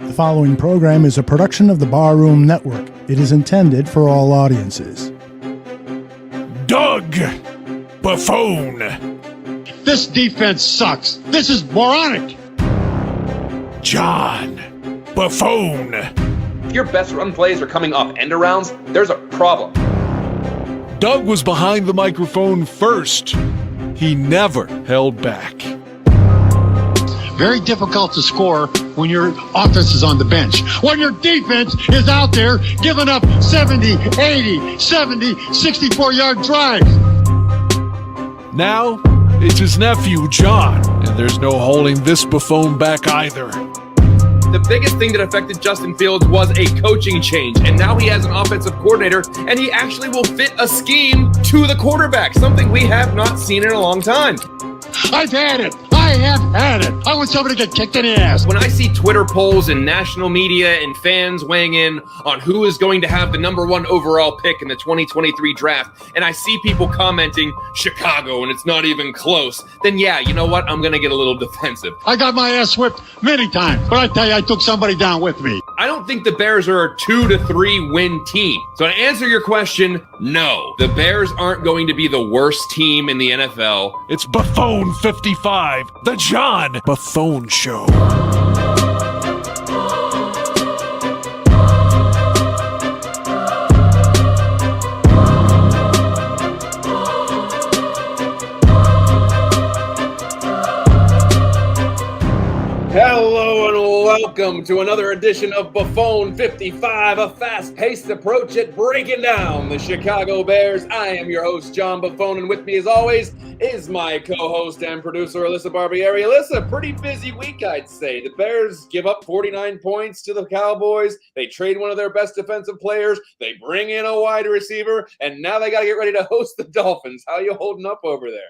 The following program is a production of the Barroom Network. It is intended for all audiences. Doug Buffone. This defense sucks. This is moronic. John Buffone. If your best run plays are coming off end arounds, there's a problem. Doug was behind the microphone first. He never held back. Very difficult to score when your offense is on the bench. When your defense is out there giving up 70, 80, 70, 64-yard drives. Now, it's his nephew, John, and there's no holding this Buffone back either. The biggest thing that affected Justin Fields was a coaching change, and now he has an offensive coordinator, and he actually will fit a scheme to the quarterback, something we have not seen in a long time. I've had it. I have had it. I want somebody to get kicked in the ass. When I see Twitter polls and national media and fans weighing in on who is going to have the number one overall pick in the 2023 draft, and I see people commenting Chicago and it's not even close, then yeah, you know what? I'm going to get a little defensive. I got my ass whipped many times, but I tell you, I took somebody down with me. I don't think the Bears are a 2 to 3 win team. So to answer your question, no. The Bears aren't going to be the worst team in the NFL. It's Buffone 55, the John Buffone Show. Hello and welcome to another edition of Buffone 55, a fast-paced approach at breaking down the Chicago Bears. I am your host, John Buffone, and with me as always is my co-host and producer, Alyssa Barbieri. Alyssa, pretty busy week, I'd say. The Bears give up 49 points to the Cowboys. They trade one of their best defensive players. They bring in a wide receiver, and now they got to get ready to host the Dolphins. How you holding up over there?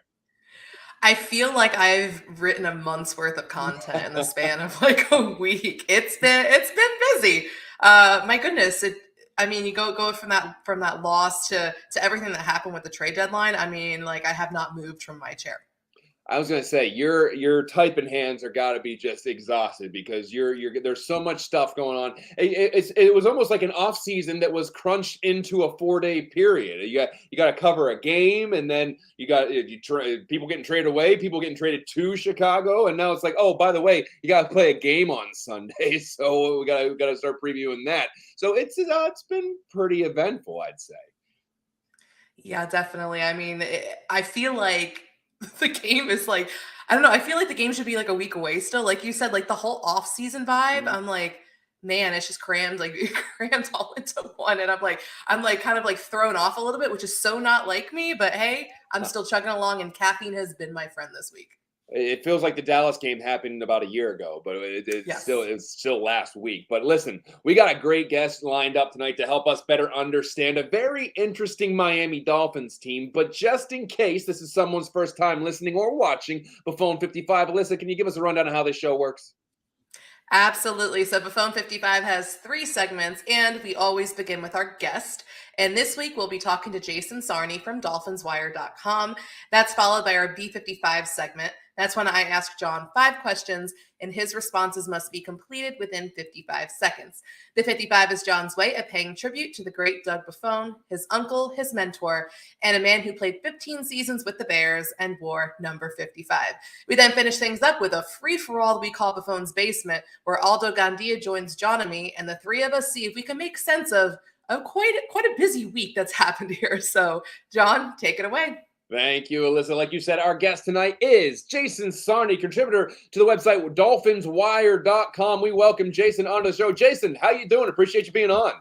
I feel like I've written a month's worth of content in the span of like a week. It's been busy. My goodness. You go from that loss to everything that happened with the trade deadline. I mean, like I have not moved from my chair. I was gonna say your typing hands are got to be just exhausted because there's so much stuff going on. It was almost like an off season that was crunched into a 4-day period. You got to cover a game, and then you got people getting traded away, people getting traded to Chicago, and now it's like, oh, by the way, you got to play a game on Sunday, so we got to start previewing that. So it's been pretty eventful, I'd say. Yeah, definitely. I mean, I feel like the game is like, I don't know. I feel like the game should be like a week away still. Like you said, like the whole off-season vibe. Mm-hmm. I'm like, man, it's just crammed all into one. And I'm like kind of like thrown off a little bit, which is so not like me. But hey, I'm still chugging along, and caffeine has been my friend this week. It feels like the Dallas game happened about a year ago, but it's still last week. But listen, we got a great guest lined up tonight to help us better understand a very interesting Miami Dolphins team. But just in case this is someone's first time listening or watching Buffone 55, Alyssa, can you give us a rundown of how this show works? Absolutely. So Buffone 55 has 3 segments, and we always begin with our guest. And this week, we'll be talking to Jason Sarney from DolphinsWire.com. That's followed by our B55 segment. That's when I ask John 5 questions, and his responses must be completed within 55 seconds. The 55 is John's way of paying tribute to the great Doug Buffone, his uncle, his mentor, and a man who played 15 seasons with the Bears and wore number 55. We then finish things up with a free-for-all we call Buffone's Basement, where Aldo Gandia joins John and me, and the 3 of us see if we can make sense of quite a busy week that's happened here. So, John, take it away. Thank you, Alyssa. Like you said, our guest tonight is Jason Sarney, contributor to the website DolphinsWire.com. We welcome Jason onto the show. Jason, how you doing? Appreciate you being on.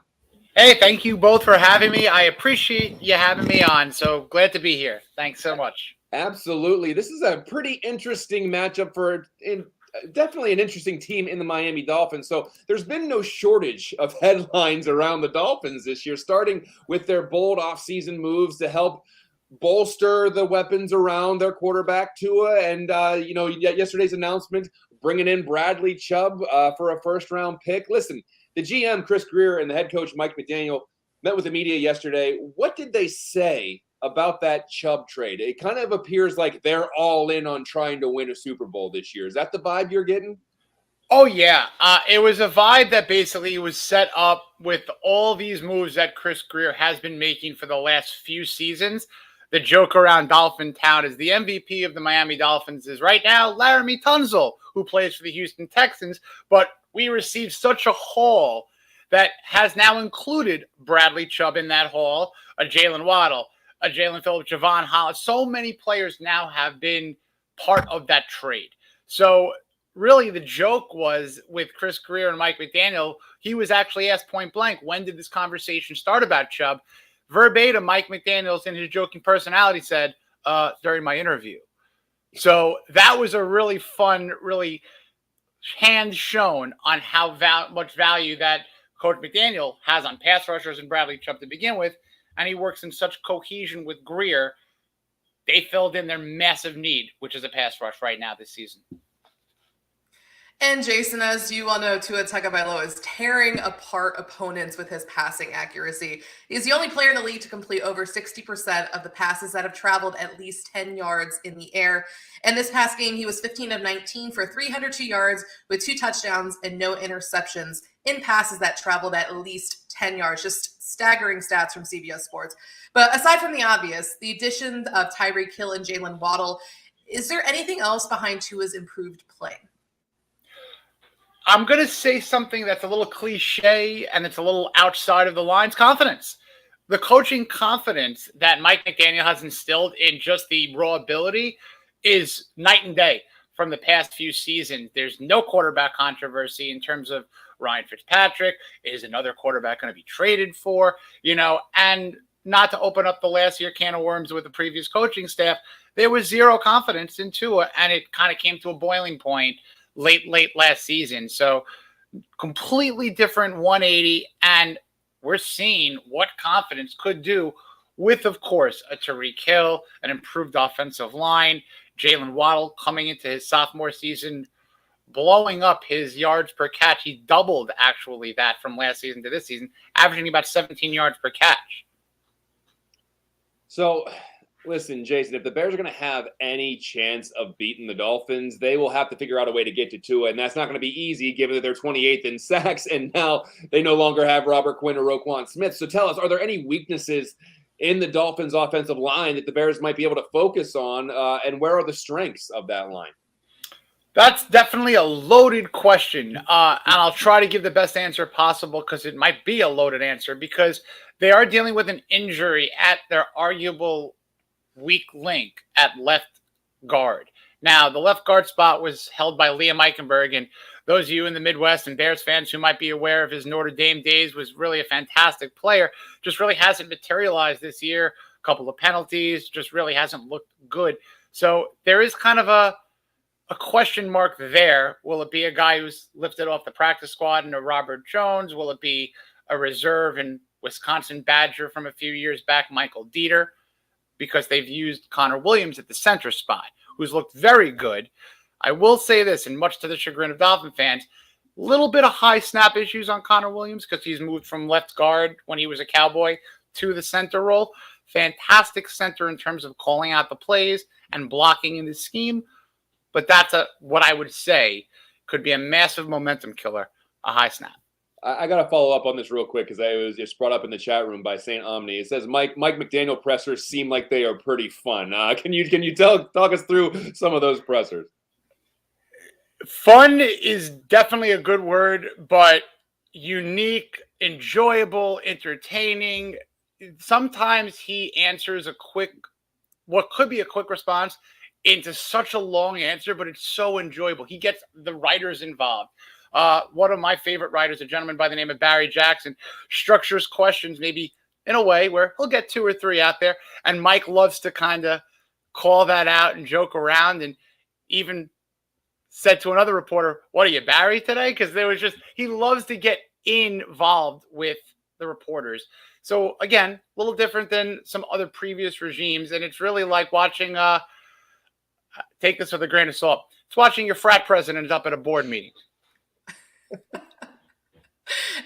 Hey, thank you both for having me. I appreciate you having me on. So glad to be here. Thanks so much. Absolutely. This is a pretty interesting matchup definitely an interesting team in the Miami Dolphins. So there's been no shortage of headlines around the Dolphins this year, starting with their bold offseason moves to help bolster the weapons around their quarterback Tua, and yesterday's announcement bringing in Bradley Chubb for a first-round pick. Listen, the GM Chris Greer and the head coach Mike McDaniel met with the media yesterday. What did they say about that Chubb trade? It kind of appears like they're all in on trying to win a Super Bowl this year. Is that the vibe you're getting? Oh, yeah. It was a vibe that basically was set up with all these moves that Chris Greer has been making for the last few seasons. The joke around Dolphin Town is the MVP of the Miami Dolphins is right now Laramie Tunsil, who plays for the Houston Texans. But we received such a haul that has now included Bradley Chubb in that haul, a Jalen Waddle, a Jalen Phillips, Javon Holland. So many players now have been part of that trade. So really the joke was with Chris Greer and Mike McDaniel, he was actually asked point blank, when did this conversation start about Chubb? Verbatim, Mike McDaniels in his joking personality said, during my interview. So that was a really fun, really hand shown on how much value that Coach McDaniel has on pass rushers and Bradley Chubb to begin with. And he works in such cohesion with Greer. They filled in their massive need, which is a pass rush right now this season. And Jason, as you all know, Tua Tagovailoa is tearing apart opponents with his passing accuracy. He's the only player in the league to complete over 60% of the passes that have traveled at least 10 yards in the air. And this past game, he was 15 of 19 for 302 yards with 2 touchdowns and no interceptions in passes that traveled at least 10 yards. Just staggering stats from CBS Sports. But aside from the obvious, the addition of Tyreek Hill and Jalen Waddle, is there anything else behind Tua's improved play? I'm going to say something that's a little cliche and it's a little outside of the lines. Confidence. The coaching confidence that Mike McDaniel has instilled in just the raw ability is night and day from the past few seasons. There's no quarterback controversy in terms of Ryan Fitzpatrick. Is another quarterback going to be traded for? And not to open up the last year can of worms with the previous coaching staff, there was zero confidence in Tua, and it kind of came to a boiling point late last season. So completely different 180, and we're seeing what confidence could do with, of course, a Tyreek Hill, an improved offensive line, Jalen Waddle coming into his sophomore season, blowing up his yards per catch. He doubled, actually, that from last season to this season, averaging about 17 yards per catch. So, listen, Jason, if the Bears are going to have any chance of beating the Dolphins, they will have to figure out a way to get to Tua, and that's not going to be easy given that they're 28th in sacks, and now they no longer have Robert Quinn or Roquan Smith. So tell us, are there any weaknesses in the Dolphins' offensive line that the Bears might be able to focus on, and where are the strengths of that line? That's definitely a loaded question, and I'll try to give the best answer possible because it might be a loaded answer because they are dealing with an injury at their arguable weak link at left guard. Now, the left guard spot was held by Liam Eichenberg, and those of you in the Midwest and Bears fans who might be aware of his Notre Dame days, was really a fantastic player, just really hasn't materialized this year. A couple of penalties, just really hasn't looked good. So there is kind of a question mark there. Will it be a guy who's lifted off the practice squad and a Robert Jones? Will it be a reserve and Wisconsin Badger from a few years back, Michael Dieter? Because they've used Connor Williams at the center spot, who's looked very good. I will say this, and much to the chagrin of Dolphin fans, a little bit of high snap issues on Connor Williams because he's moved from left guard when he was a Cowboy to the center role. Fantastic center in terms of calling out the plays and blocking in the scheme. But that's what I would say could be a massive momentum killer, a high snap. I got to follow up on this real quick because I was just brought up in the chat room by St. Omni. It says Mike McDaniel pressers seem like they are pretty fun. Can you talk us through some of those pressers? Fun is definitely a good word, but unique, enjoyable, entertaining. Sometimes he answers what could be a quick response into such a long answer, but it's so enjoyable. He gets the writers involved. One of my favorite writers, a gentleman by the name of Barry Jackson, structures questions maybe in a way where he'll get 2 or 3 out there. And Mike loves to kind of call that out and joke around, and even said to another reporter, "What are you, Barry, today?" Because he loves to get involved with the reporters. So again, a little different than some other previous regimes. And it's really like watching, take this with a grain of salt. It's watching your frat president up at a board meeting.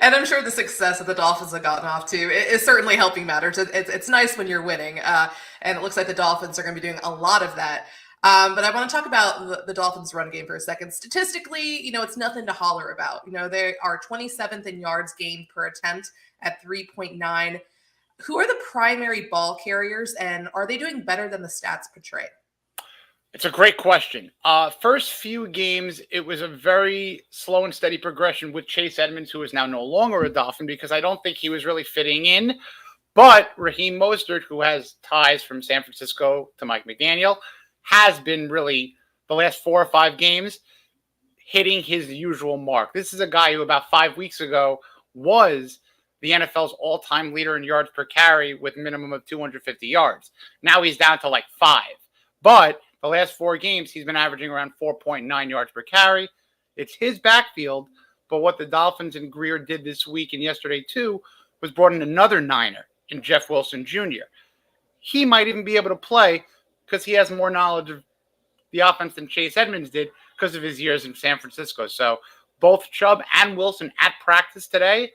And I'm sure the success that the Dolphins have gotten off to is certainly helping matters. It's nice when you're winning. And it looks like the Dolphins are going to be doing a lot of that. But I want to talk about the Dolphins' run game for a second. Statistically, it's nothing to holler about. They are 27th in yards gained per attempt at 3.9. Who are the primary ball carriers, and are they doing better than the stats portray? It's a great question. First few games, it was a very slow and steady progression with Chase Edmonds, who is now no longer a Dolphin, because I don't think he was really fitting in. But Raheem Mostert, who has ties from San Francisco to Mike McDaniel, has been really, the last 4 or 5 games, hitting his usual mark. This is a guy who about 5 weeks ago was the NFL's all-time leader in yards per carry with a minimum of 250 yards. Now he's down to like 5. But the last 4 games, he's been averaging around 4.9 yards per carry. It's his backfield, but what the Dolphins and Greer did this week and yesterday too was brought in another Niner in Jeff Wilson Jr. He might even be able to play because he has more knowledge of the offense than Chase Edmonds did because of his years in San Francisco. So both Chubb and Wilson at practice today.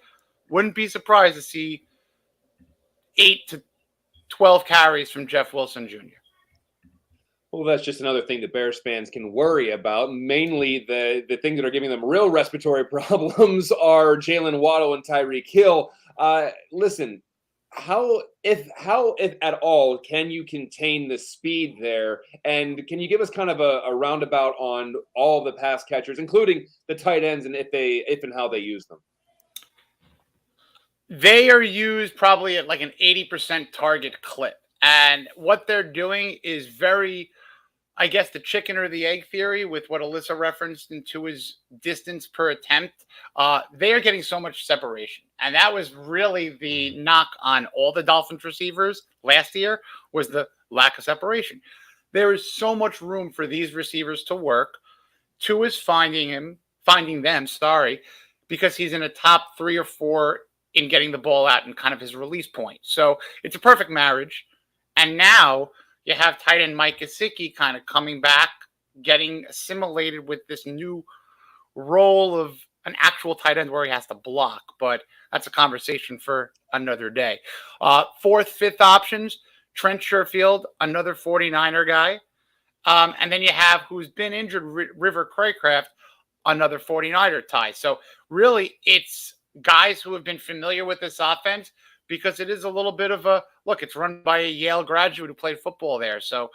Wouldn't be surprised to see 8 to 12 carries from Jeff Wilson Jr. Well, that's just another thing that Bears fans can worry about. Mainly the things that are giving them real respiratory problems are Jalen Waddle and Tyreek Hill. Listen, how if at all can you contain the speed there? And can you give us kind of a roundabout on all the pass catchers, including the tight ends, and if and how they use them? They are used probably at like an 80% target clip. And what they're doing is very, I guess, the chicken or the egg theory with what Alyssa referenced into his distance per attempt. They are getting so much separation. And that was really the knock on all the Dolphins receivers last year, was the lack of separation. There is so much room for these receivers to work. Two is finding them, because he's in a top 3 or 4 in getting the ball out and kind of his release point. So it's a perfect marriage. And now you have tight end Mike Gesicki kind of coming back, getting assimilated with this new role of an actual tight end where he has to block. But that's a conversation for another day. 4th, 5th options, Trent Sherfield, another 49er guy. And then you have, who's been injured, River Craycraft, another 49er tie. So really it's guys who have been familiar with this offense, because it is a little bit of look, it's run by a Yale graduate who played football there. So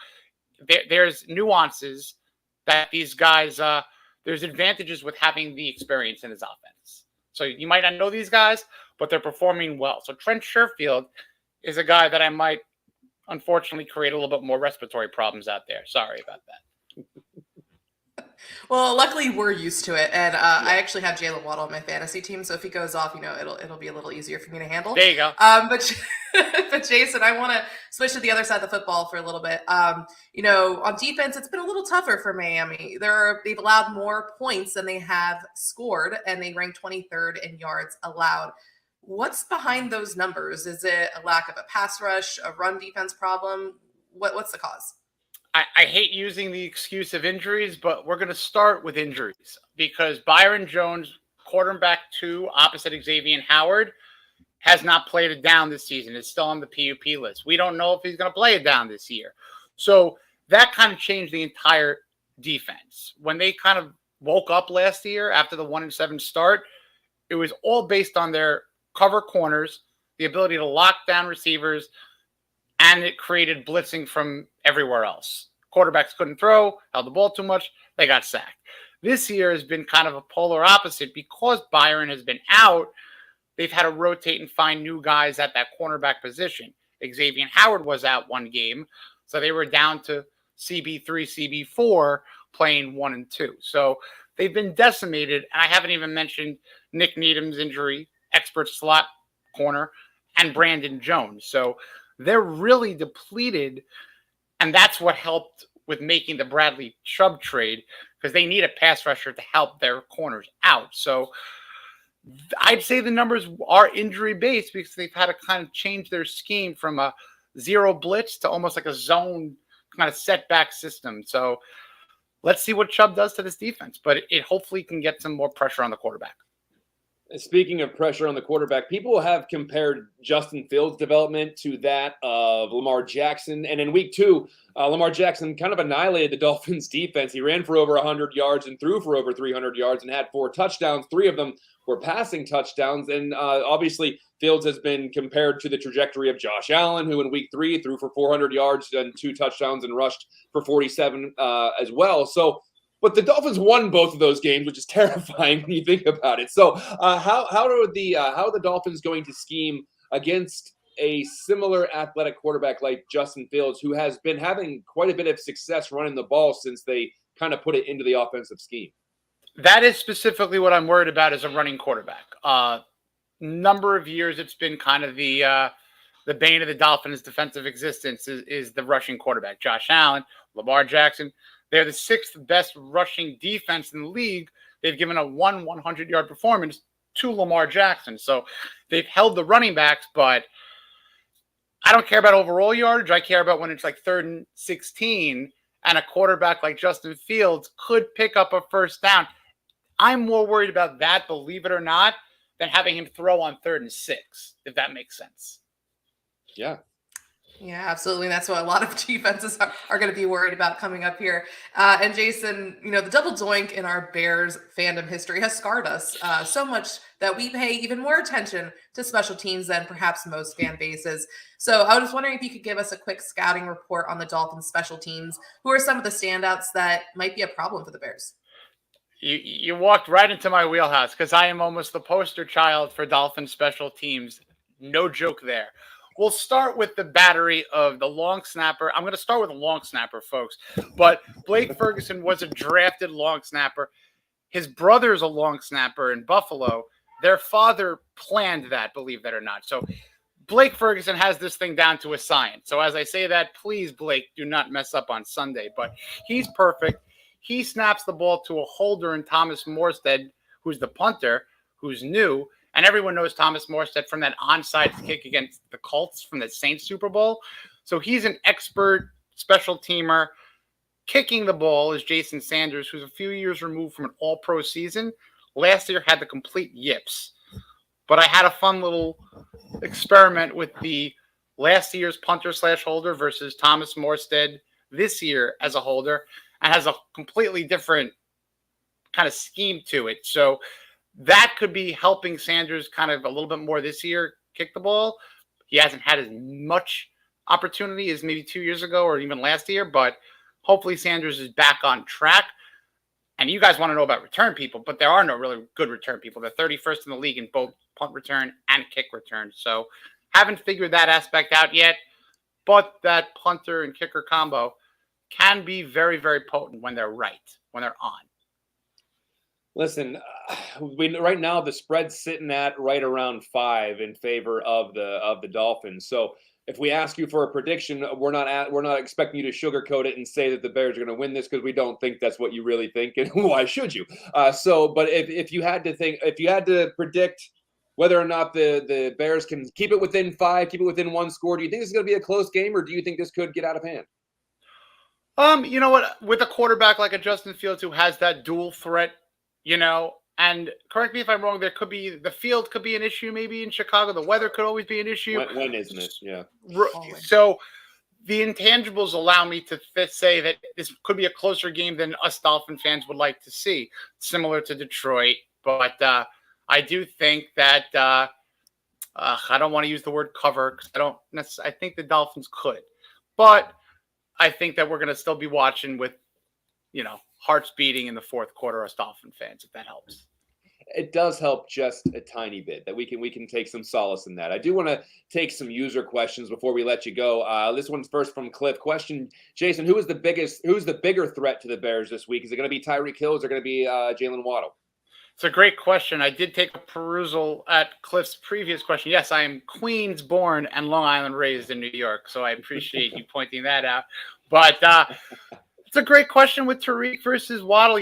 there's nuances that these guys, there's advantages with having the experience in his offense. So you might not know these guys, but they're performing well. So Trent Sherfield is a guy that I might unfortunately create a little bit more respiratory problems out there. Sorry about that. Well, luckily we're used to it, and I actually have Jalen Waddle on my fantasy team, so if he goes off, it'll be a little easier for me to handle. There you go. But Jason, I want to switch to the other side of the football for a little bit. On defense, it's been a little tougher for Miami. They've allowed more points than they have scored, and they rank 23rd in yards allowed. What's behind those numbers? Is it a lack of a pass rush, a run defense problem? What's the cause? I hate using the excuse of injuries, but we're going to start with injuries because Byron Jones, quarterback 2, opposite Xavier Howard, has not played it down this season. It's still on the PUP list. We don't know if he's going to play it down this year. So that kind of changed the entire defense. When they kind of woke up last year after the 1-7 start, it was all based on their cover corners, the ability to lock down receivers, and it created blitzing from everywhere else. Quarterbacks couldn't throw, held the ball too much, they got sacked. This year has been kind of a polar opposite because Byron has been out. They've had to rotate and find new guys at that cornerback position. Xavier Howard was out one game, so they were down to CB3, CB4 playing 1 and 2. So they've been decimated, and I haven't even mentioned Nick Needham's injury, expert slot corner, and Brandon Jones. So they're really depleted, and that's what helped with making the Bradley Chubb trade because they need a pass rusher to help their corners out. So I'd say the numbers are injury-based because they've had to kind of change their scheme from a zero blitz to almost like a zone kind of setback system. So let's see what Chubb does to this defense, but it hopefully can get some more pressure on the quarterback. Speaking of pressure on the quarterback, people have compared Justin Fields' development to that of Lamar Jackson. And in week 2, Lamar Jackson kind of annihilated the Dolphins' defense. He ran for over 100 yards and threw for over 300 yards and had 4 touchdowns. 3 of them were passing touchdowns. And obviously, Fields has been compared to the trajectory of Josh Allen, who in week 3 threw for 400 yards and 2 touchdowns and rushed for 47 as well. But the Dolphins won both of those games, which is terrifying when you think about it. So, how are the Dolphins going to scheme against a similar athletic quarterback like Justin Fields, who has been having quite a bit of success running the ball since they kind of put it into the offensive scheme? That is specifically what I'm worried about as a running quarterback. Number of years, it's been kind of the bane of the Dolphins' defensive existence is the rushing quarterback. Josh Allen, Lamar Jackson. They're the 6th best rushing defense in the league. They've given a 100-yard performance to Lamar Jackson. So they've held the running backs, but I don't care about overall yardage. I care about when it's like 3rd and 16 and a quarterback like Justin Fields could pick up a first down. I'm more worried about that, believe it or not, than having him throw on 3rd and 6, if that makes sense. Yeah. Yeah, absolutely. And that's what a lot of defenses are going to be worried about coming up here. And Jason, the double doink in our Bears fandom history has scarred us so much that we pay even more attention to special teams than perhaps most fan bases. So I was wondering if you could give us a quick scouting report on the Dolphins special teams. Who are some of the standouts that might be a problem for the Bears? You walked right into my wheelhouse because I am almost the poster child for Dolphins special teams. No joke there. We'll start with the battery of the long snapper. I'm going to start with a long snapper, folks. But Blake Ferguson was a drafted long snapper. His brother's a long snapper in Buffalo. Their father planned that, believe that or not. So Blake Ferguson has this thing down to a science. So as I say that, please, Blake, do not mess up on Sunday. But he's perfect. He snaps the ball to a holder in Thomas Morstead, who's the punter, who's new. And everyone knows Thomas Morstead from that onside kick against the Colts from the Saints Super Bowl. So he's an expert special teamer. Kicking the ball is Jason Sanders, who's a few years removed from an all-pro season. Last year had the complete yips. But I had a fun little experiment with the last year's punter/holder versus Thomas Morstead this year as a holder, and has a completely different kind of scheme to it. So that could be helping Sanders kind of a little bit more this year kick the ball. He hasn't had as much opportunity as maybe 2 years ago or even last year, but hopefully Sanders is back on track. And you guys want to know about return people, but there are no really good return people. They're 31st in the league in both punt return and kick return. So haven't figured that aspect out yet, but that punter and kicker combo can be very, very potent when they're right, when they're on. Listen, right now the spread's sitting at right around 5 in favor of the Dolphins. So if we ask you for a prediction, we're not expecting you to sugarcoat it and say that the Bears are going to win this because we don't think that's what you really think, and why should you? But if you had to predict whether or not the Bears can keep it within 5, keep it within 1 score, do you think this is going to be a close game, or do you think this could get out of hand? You know what? With a quarterback like a Justin Fields who has that dual threat, and correct me if I'm wrong, the field could be an issue maybe in Chicago. The weather could always be an issue. When isn't it? Yeah. So the intangibles allow me to say that this could be a closer game than us Dolphin fans would like to see, similar to Detroit. But I do think that I don't want to use the word cover because I think the Dolphins could. But I think that we're going to still be watching with, hearts beating in the fourth quarter as Dolphin fans, if that helps. It does help just a tiny bit that we can take some solace in that. I do want to take some user questions before we let you go. This one's first from Cliff. Question, Jason, who's the bigger threat to the Bears this week? Is it going to be Tyreek Hill? Is it going to be Jalen Waddle? It's a great question. I did take a perusal at Cliff's previous question. Yes, I am Queens born and Long Island raised in New York, so I appreciate you pointing that out. But it's a great question with Tyreek versus Waddle.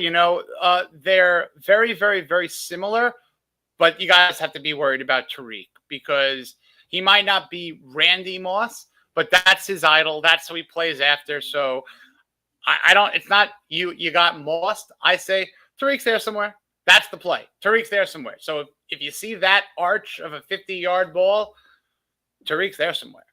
They're very, very, very similar, but you guys have to be worried about Tyreek because he might not be Randy Moss, but that's his idol. That's who he plays after. So it's not you got Moss. I say Tyreek's there somewhere. That's the play. Tariq's there somewhere. So if you see that arch of a 50-yard ball, Tariq's there somewhere.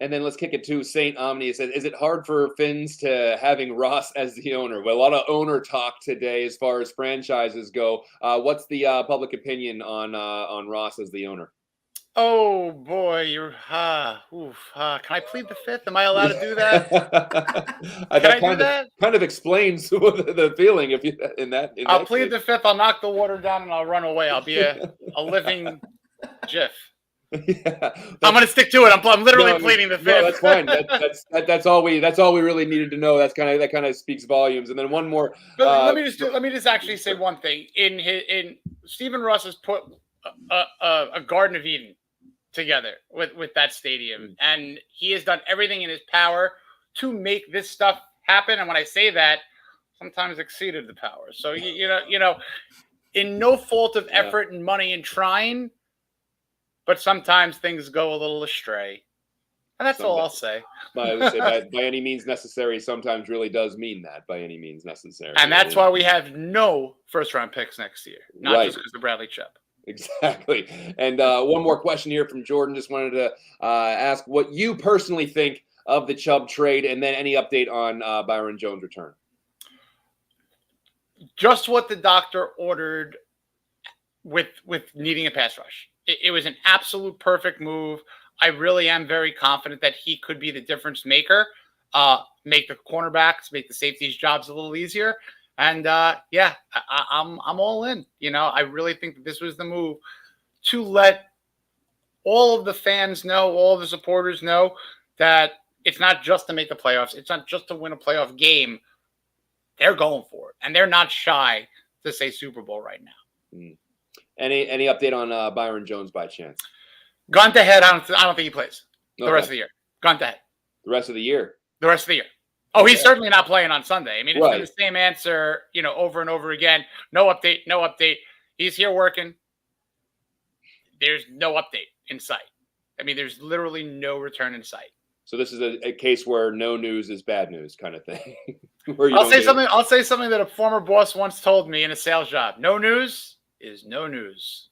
And then let's kick it to St. Omni. It says, is it hard for Finns to having Ross as the owner? Well, a lot of owner talk today as far as franchises go. What's the public opinion on Ross as the owner? Oh boy, you're can I plead the fifth? Am I allowed to do that? Kind of explains the feeling if you I'll plead the fifth. I'll knock the water down and I'll run away. I'll be a living GIF. Yeah, I'm going to stick to it. I'm literally pleading the fifth. No, that's fine. That's all we really needed to know. That kind of speaks volumes. And then one more. Let me just actually say one thing. In Stephen Russ has put a Garden of Eden together with that stadium, and he has done everything in his power to make this stuff happen. And when I say that, sometimes exceeded the power. So you know, in no fault of effort and money and trying. But sometimes things go a little astray. And that's all I'll say. I would say by any means necessary sometimes really does mean that, by any means necessary. And that's why we have no first-round picks next year. Not just because of Bradley Chubb. Exactly. And one more question here from Jordan. Just wanted to ask what you personally think of the Chubb trade, and then any update on Byron Jones' return. Just what the doctor ordered with needing a pass rush. It was an absolute perfect move. I really am very confident that he could be the difference maker, make the cornerbacks, make the safeties' jobs a little easier. And I'm all in. You know, I really think that this was the move to let all of the fans know, all of the supporters know that it's not just to make the playoffs. It's not just to win a playoff game. They're going for it, and they're not shy to say Super Bowl right now. Mm. Any update on Byron Jones by chance? Gone to head. I don't think he plays the rest of the year. Gone to head. The rest of the year. The rest of the year. Oh, he's certainly not playing on Sunday. I mean, it's right. been the same answer, over and over again. No update. No update. He's here working. There's no update in sight. I mean, there's literally no return in sight. So this is a case where no news is bad news kind of thing. I'll say something that a former boss once told me in a sales job. No news is no news.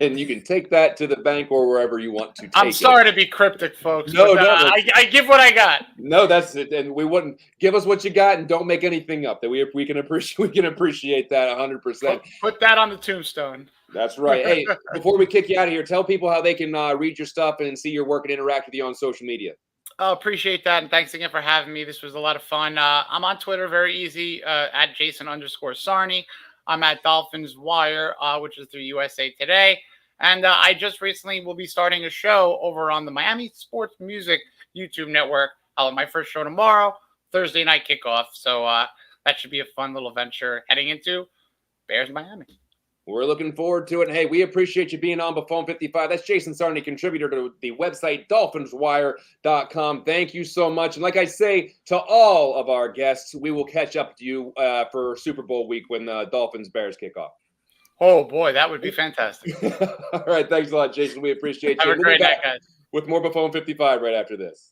And you can take that to the bank or wherever you want to take it. I'm sorry to be cryptic, folks. No, I give what I got. No, that's it. And we wouldn't give us what you got and don't make anything up. That we can appreciate that 100%. Put that on the tombstone. That's right. Hey, before we kick you out of here, tell people how they can read your stuff and see your work and interact with you on social media. Oh, appreciate that. And thanks again for having me. This was a lot of fun. I'm on Twitter, very easy, at Jason_Sarney. I'm at Dolphins Wire, which is through USA Today. And I just recently will be starting a show over on the Miami Sports Music YouTube network. I'll have my first show tomorrow, Thursday night kickoff. So that should be a fun little venture heading into Bears Miami. We're looking forward to it. And hey, we appreciate you being on Buffone 55. That's Jason Sarney, contributor to the website, DolphinsWire.com. Thank you so much. And like I say to all of our guests, we will catch up to you for Super Bowl week when the Dolphins-Bears kick off. Oh, boy, that would be fantastic. All right, thanks a lot, Jason. We appreciate you. Have a great night, guys. With more Buffone 55 right after this.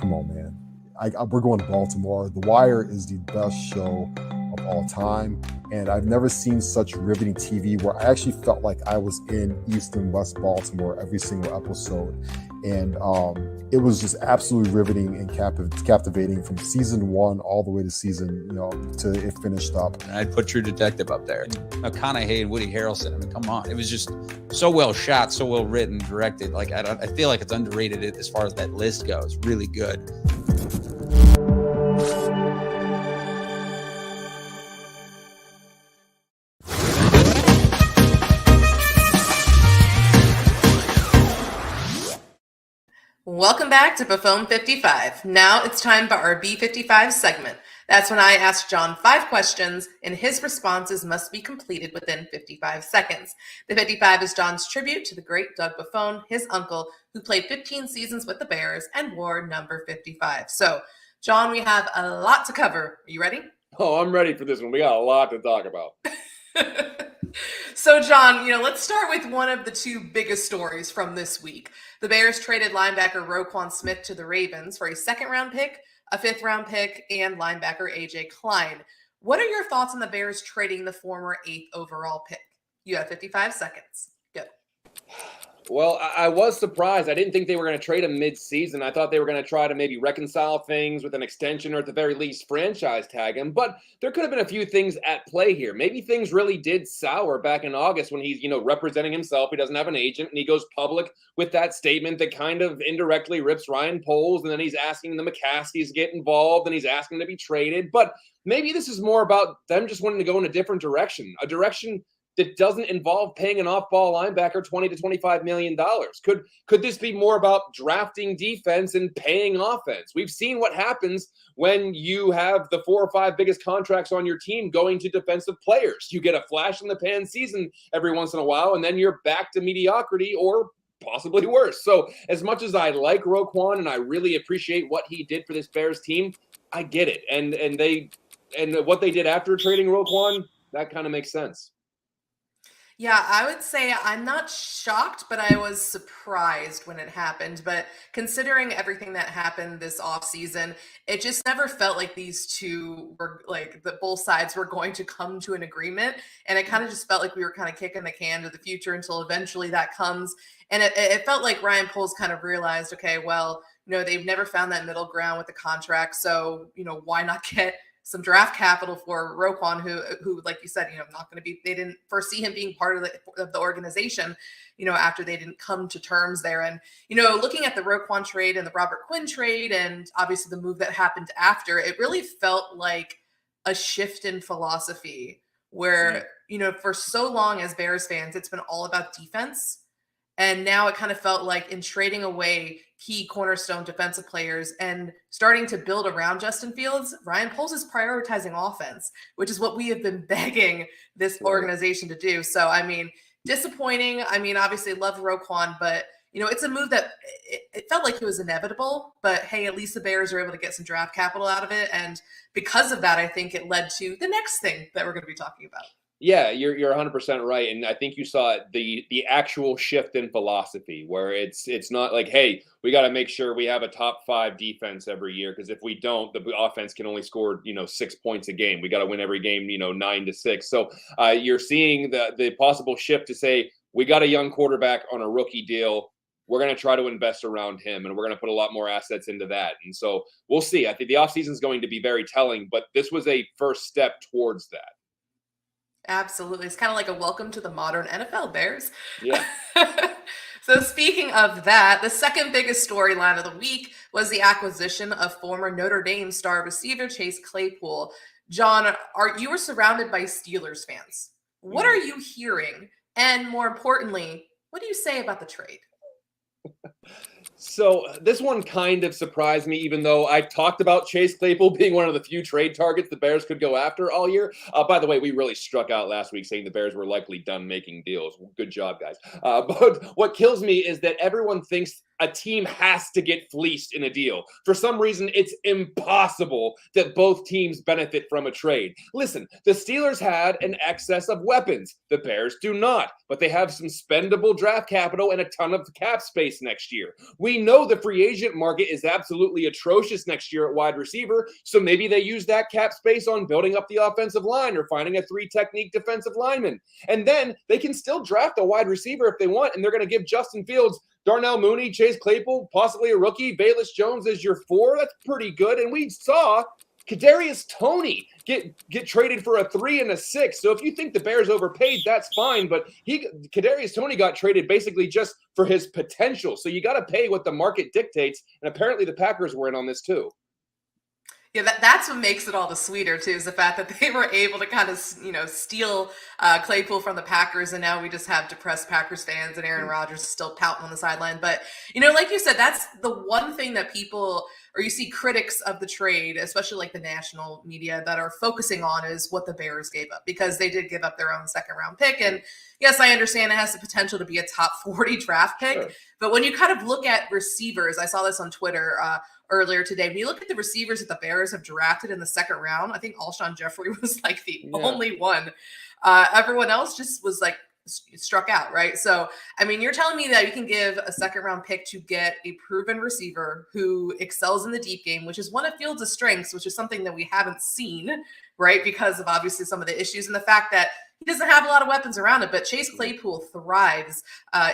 Come on, man. We're going to Baltimore. The Wire is the best show of all time. And I've never seen such riveting TV where I actually felt like I was in East and West Baltimore every single episode. And it was just absolutely riveting and captivating from season 1 all the way to season, to it finished up. And I'd put True Detective up there. McConaughey and Woody Harrelson. I mean, come on. It was just so well shot, so well written, directed. Like, I feel like it's underrated as far as that list goes. Really good. Welcome back to Buffone 55. Now it's time for our B55 segment. That's when I ask John 5 questions, and his responses must be completed within 55 seconds. The 55 is John's tribute to the great Doug Buffone, his uncle, who played 15 seasons with the Bears and wore number 55. So, John, we have a lot to cover. Are you ready? Oh, I'm ready for this one. We got a lot to talk about. So, John, let's start with one of the two biggest stories from this week. The Bears traded linebacker Roquan Smith to the Ravens for a second-round pick, a fifth-round pick, and linebacker A.J. Klein. What are your thoughts on the Bears trading the former 8th overall pick? You have 55 seconds. Go. Well, I was surprised. I didn't think they were going to trade him mid-season. I thought they were going to try to maybe reconcile things with an extension or at the very least franchise tag him. But there could have been a few things at play here. Maybe things really did sour back in August when he's, representing himself. He doesn't have an agent and he goes public with that statement that kind of indirectly rips Ryan Poles. And then he's asking the McCaskies to get involved and he's asking to be traded. But maybe this is more about them just wanting to go in a different direction, a direction that doesn't involve paying an off-ball linebacker $20 to $25 million. Could this be more about drafting defense and paying offense? We've seen what happens when you have the 4 or 5 biggest contracts on your team going to defensive players. You get a flash in the pan season every once in a while, and then you're back to mediocrity or possibly worse. So as much as I like Roquan and I really appreciate what he did for this Bears team, I get it. And what they did after trading Roquan, that kind of makes sense. Yeah, I would say I'm not shocked, but I was surprised when it happened. But considering everything that happened this offseason, it just never felt like these two were that both sides were going to come to an agreement. And it kind of just felt like we were kind of kicking the can to the future until eventually that comes. And it felt like Ryan Poles kind of realized, okay, well, they've never found that middle ground with the contract. So, why not get some draft capital for Roquan, who, like you said, not going to be, they didn't foresee him being part of the organization, after they didn't come to terms there. And, looking at the Roquan trade and the Robert Quinn trade, and obviously the move that happened after, it really felt like a shift in philosophy where, for so long as Bears fans, it's been all about defense. And now it kind of felt like in trading away key cornerstone defensive players and starting to build around Justin Fields, Ryan Poles is prioritizing offense, which is what we have been begging this organization to do. So, disappointing. Obviously love Roquan, but, it's a move that it felt like it was inevitable. But, hey, at least the Bears are able to get some draft capital out of it. And because of that, I think it led to the next thing that we're going to be talking about. Yeah, you're 100% right, and I think you saw the actual shift in philosophy where it's not like, hey, we got to make sure we have a top 5 defense every year because if we don't, the offense can only score 6 points a game. We got to win every game 9-6. So you're seeing the possible shift to say we got a young quarterback on a rookie deal. We're going to try to invest around him, and we're going to put a lot more assets into that. And so we'll see. I think the offseason is going to be very telling, but this was a first step towards that. Absolutely. It's kind of like a welcome to the modern NFL, Bears. Yeah. So speaking of that, the second biggest storyline of the week was the acquisition of former Notre Dame star receiver Chase Claypool. John, you were surrounded by Steelers fans. What are you hearing? And more importantly, what do you say about the trade? So this one kind of surprised me, even though I talked about Chase Claypool being one of the few trade targets the Bears could go after all year. By the way, we really struck out last week saying the Bears were likely done making deals. Good job, guys. But what kills me is that everyone thinks a team has to get fleeced in a deal. For some reason, it's impossible that both teams benefit from a trade. Listen, the Steelers had an excess of weapons. The Bears do not, but they have some spendable draft capital and a ton of cap space next year. We know the free agent market is absolutely atrocious next year at wide receiver, so maybe they use that cap space on building up the offensive line or finding a 3-technique defensive lineman. And then they can still draft a wide receiver if they want, and they're going to give Justin Fields, Darnell Mooney, Chase Claypool, possibly a rookie, Bayless Jones as your 4. That's pretty good. And we saw Kadarius Toney get traded for a 3 and a 6. So if you think the Bears overpaid, that's fine. But Kadarius Toney got traded basically just for his potential. So you got to pay what the market dictates. And apparently the Packers were in on this too. Yeah, that's what makes it all the sweeter, too, is the fact that they were able to kind of, steal Claypool from the Packers, and now we just have depressed Packers fans, and Aaron Rodgers is still pouting on the sideline. But, like you said, that's the one thing that people or you see critics of the trade, especially like the national media, that are focusing on is what the Bears gave up, because they did give up their own second round pick. And yes, I understand it has the potential to be a top 40 draft pick, Sure. but when you kind of look at receivers, I saw this on Twitter earlier today. When you look at the receivers that the Bears have drafted in the second round, I think Alshon Jeffrey was like the only one. Everyone else just was like struck out, right? So, I mean, you're telling me that you can give a second round pick to get a proven receiver who excels in the deep game, which is one of Fields' strengths, which is something that we haven't seen, right? Because of obviously some of the issues and the fact that he doesn't have a lot of weapons around it, but Chase Claypool thrives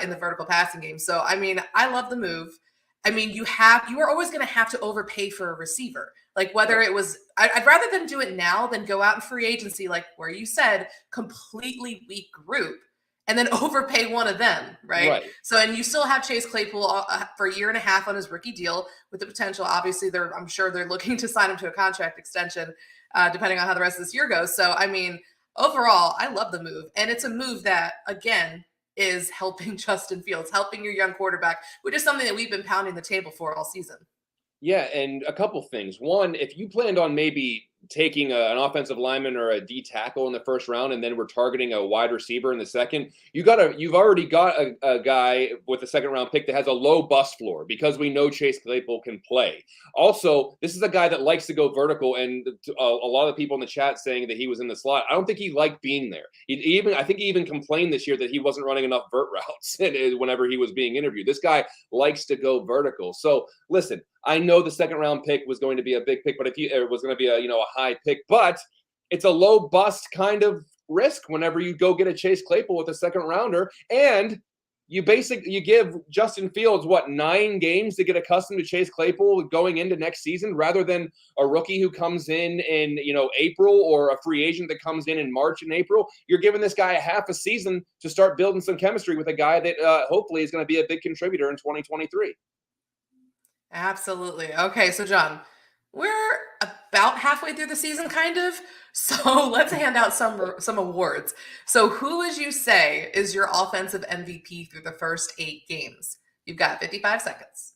in the vertical passing game. So, I mean, I love the move. I mean, you are always going to have to overpay for a receiver. Like whether it was, I'd rather them do it now than go out in free agency, like where you said, completely weak group, and then overpay one of them, right? So, and you still have Chase Claypool for a year and a half on his rookie deal with the potential. Obviously, I'm sure they're looking to sign him to a contract extension, depending on how the rest of this year goes. So, I mean, overall, I love the move. And it's a move that, again, is helping Justin Fields, helping your young quarterback, which is something that we've been pounding the table for all season. Yeah, and a couple things. One, if you planned on maybe taking an offensive lineman or a D tackle in the first round, and then we're targeting a wide receiver in the second, you've already got a guy with a second round pick that has a low bust floor, because we know Chase Claypool can play. Also, this is a guy that likes to go vertical, and a lot of people in the chat saying that he was in the slot. I don't think he liked being there. I think he even complained this year that he wasn't running enough vert routes whenever he was being interviewed. This guy likes to go vertical. So listen, I know the second round pick was going to be a big pick, but it was going to be a high pick, but it's a low bust kind of risk whenever you go get a Chase Claypool with a second rounder, and you give Justin Fields 9 games to get accustomed to Chase Claypool going into next season, rather than a rookie who comes in April, or a free agent that comes in March and April. You're giving this guy a half a season to start building some chemistry with a guy that hopefully is going to be a big contributor in 2023. Absolutely. Okay, so John, we're about halfway through the season, kind of. So let's hand out some awards. So who would you say is your offensive MVP through the first 8 games? You've got 55 seconds.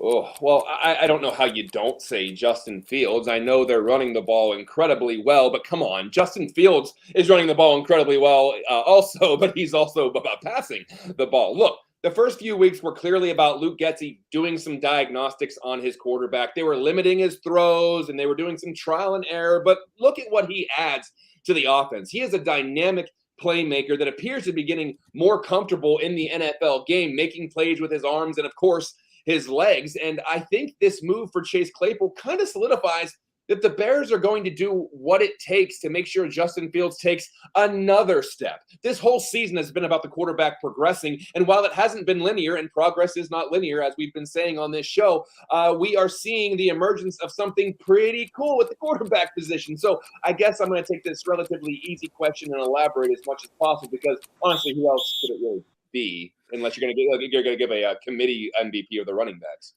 Oh, well, I don't know how you don't say Justin Fields. I know they're running the ball incredibly well, but come on, Justin Fields is running the ball incredibly well also, but he's also about passing the ball. Look, the first few weeks were clearly about Luke Getsy doing some diagnostics on his quarterback. They were limiting his throws, and they were doing some trial and error, but look at what he adds to the offense. He is a dynamic playmaker that appears to be getting more comfortable in the NFL game, making plays with his arms and, of course, his legs. And I think this move for Chase Claypool kind of solidifies that the Bears are going to do what it takes to make sure Justin Fields takes another step. This whole season has been about the quarterback progressing, and while it hasn't been linear, and progress is not linear, as we've been saying on this show, we are seeing the emergence of something pretty cool with the quarterback position. So I guess I'm going to take this relatively easy question and elaborate as much as possible, because honestly, who else could it really be, unless you're going to give a committee MVP of the running backs?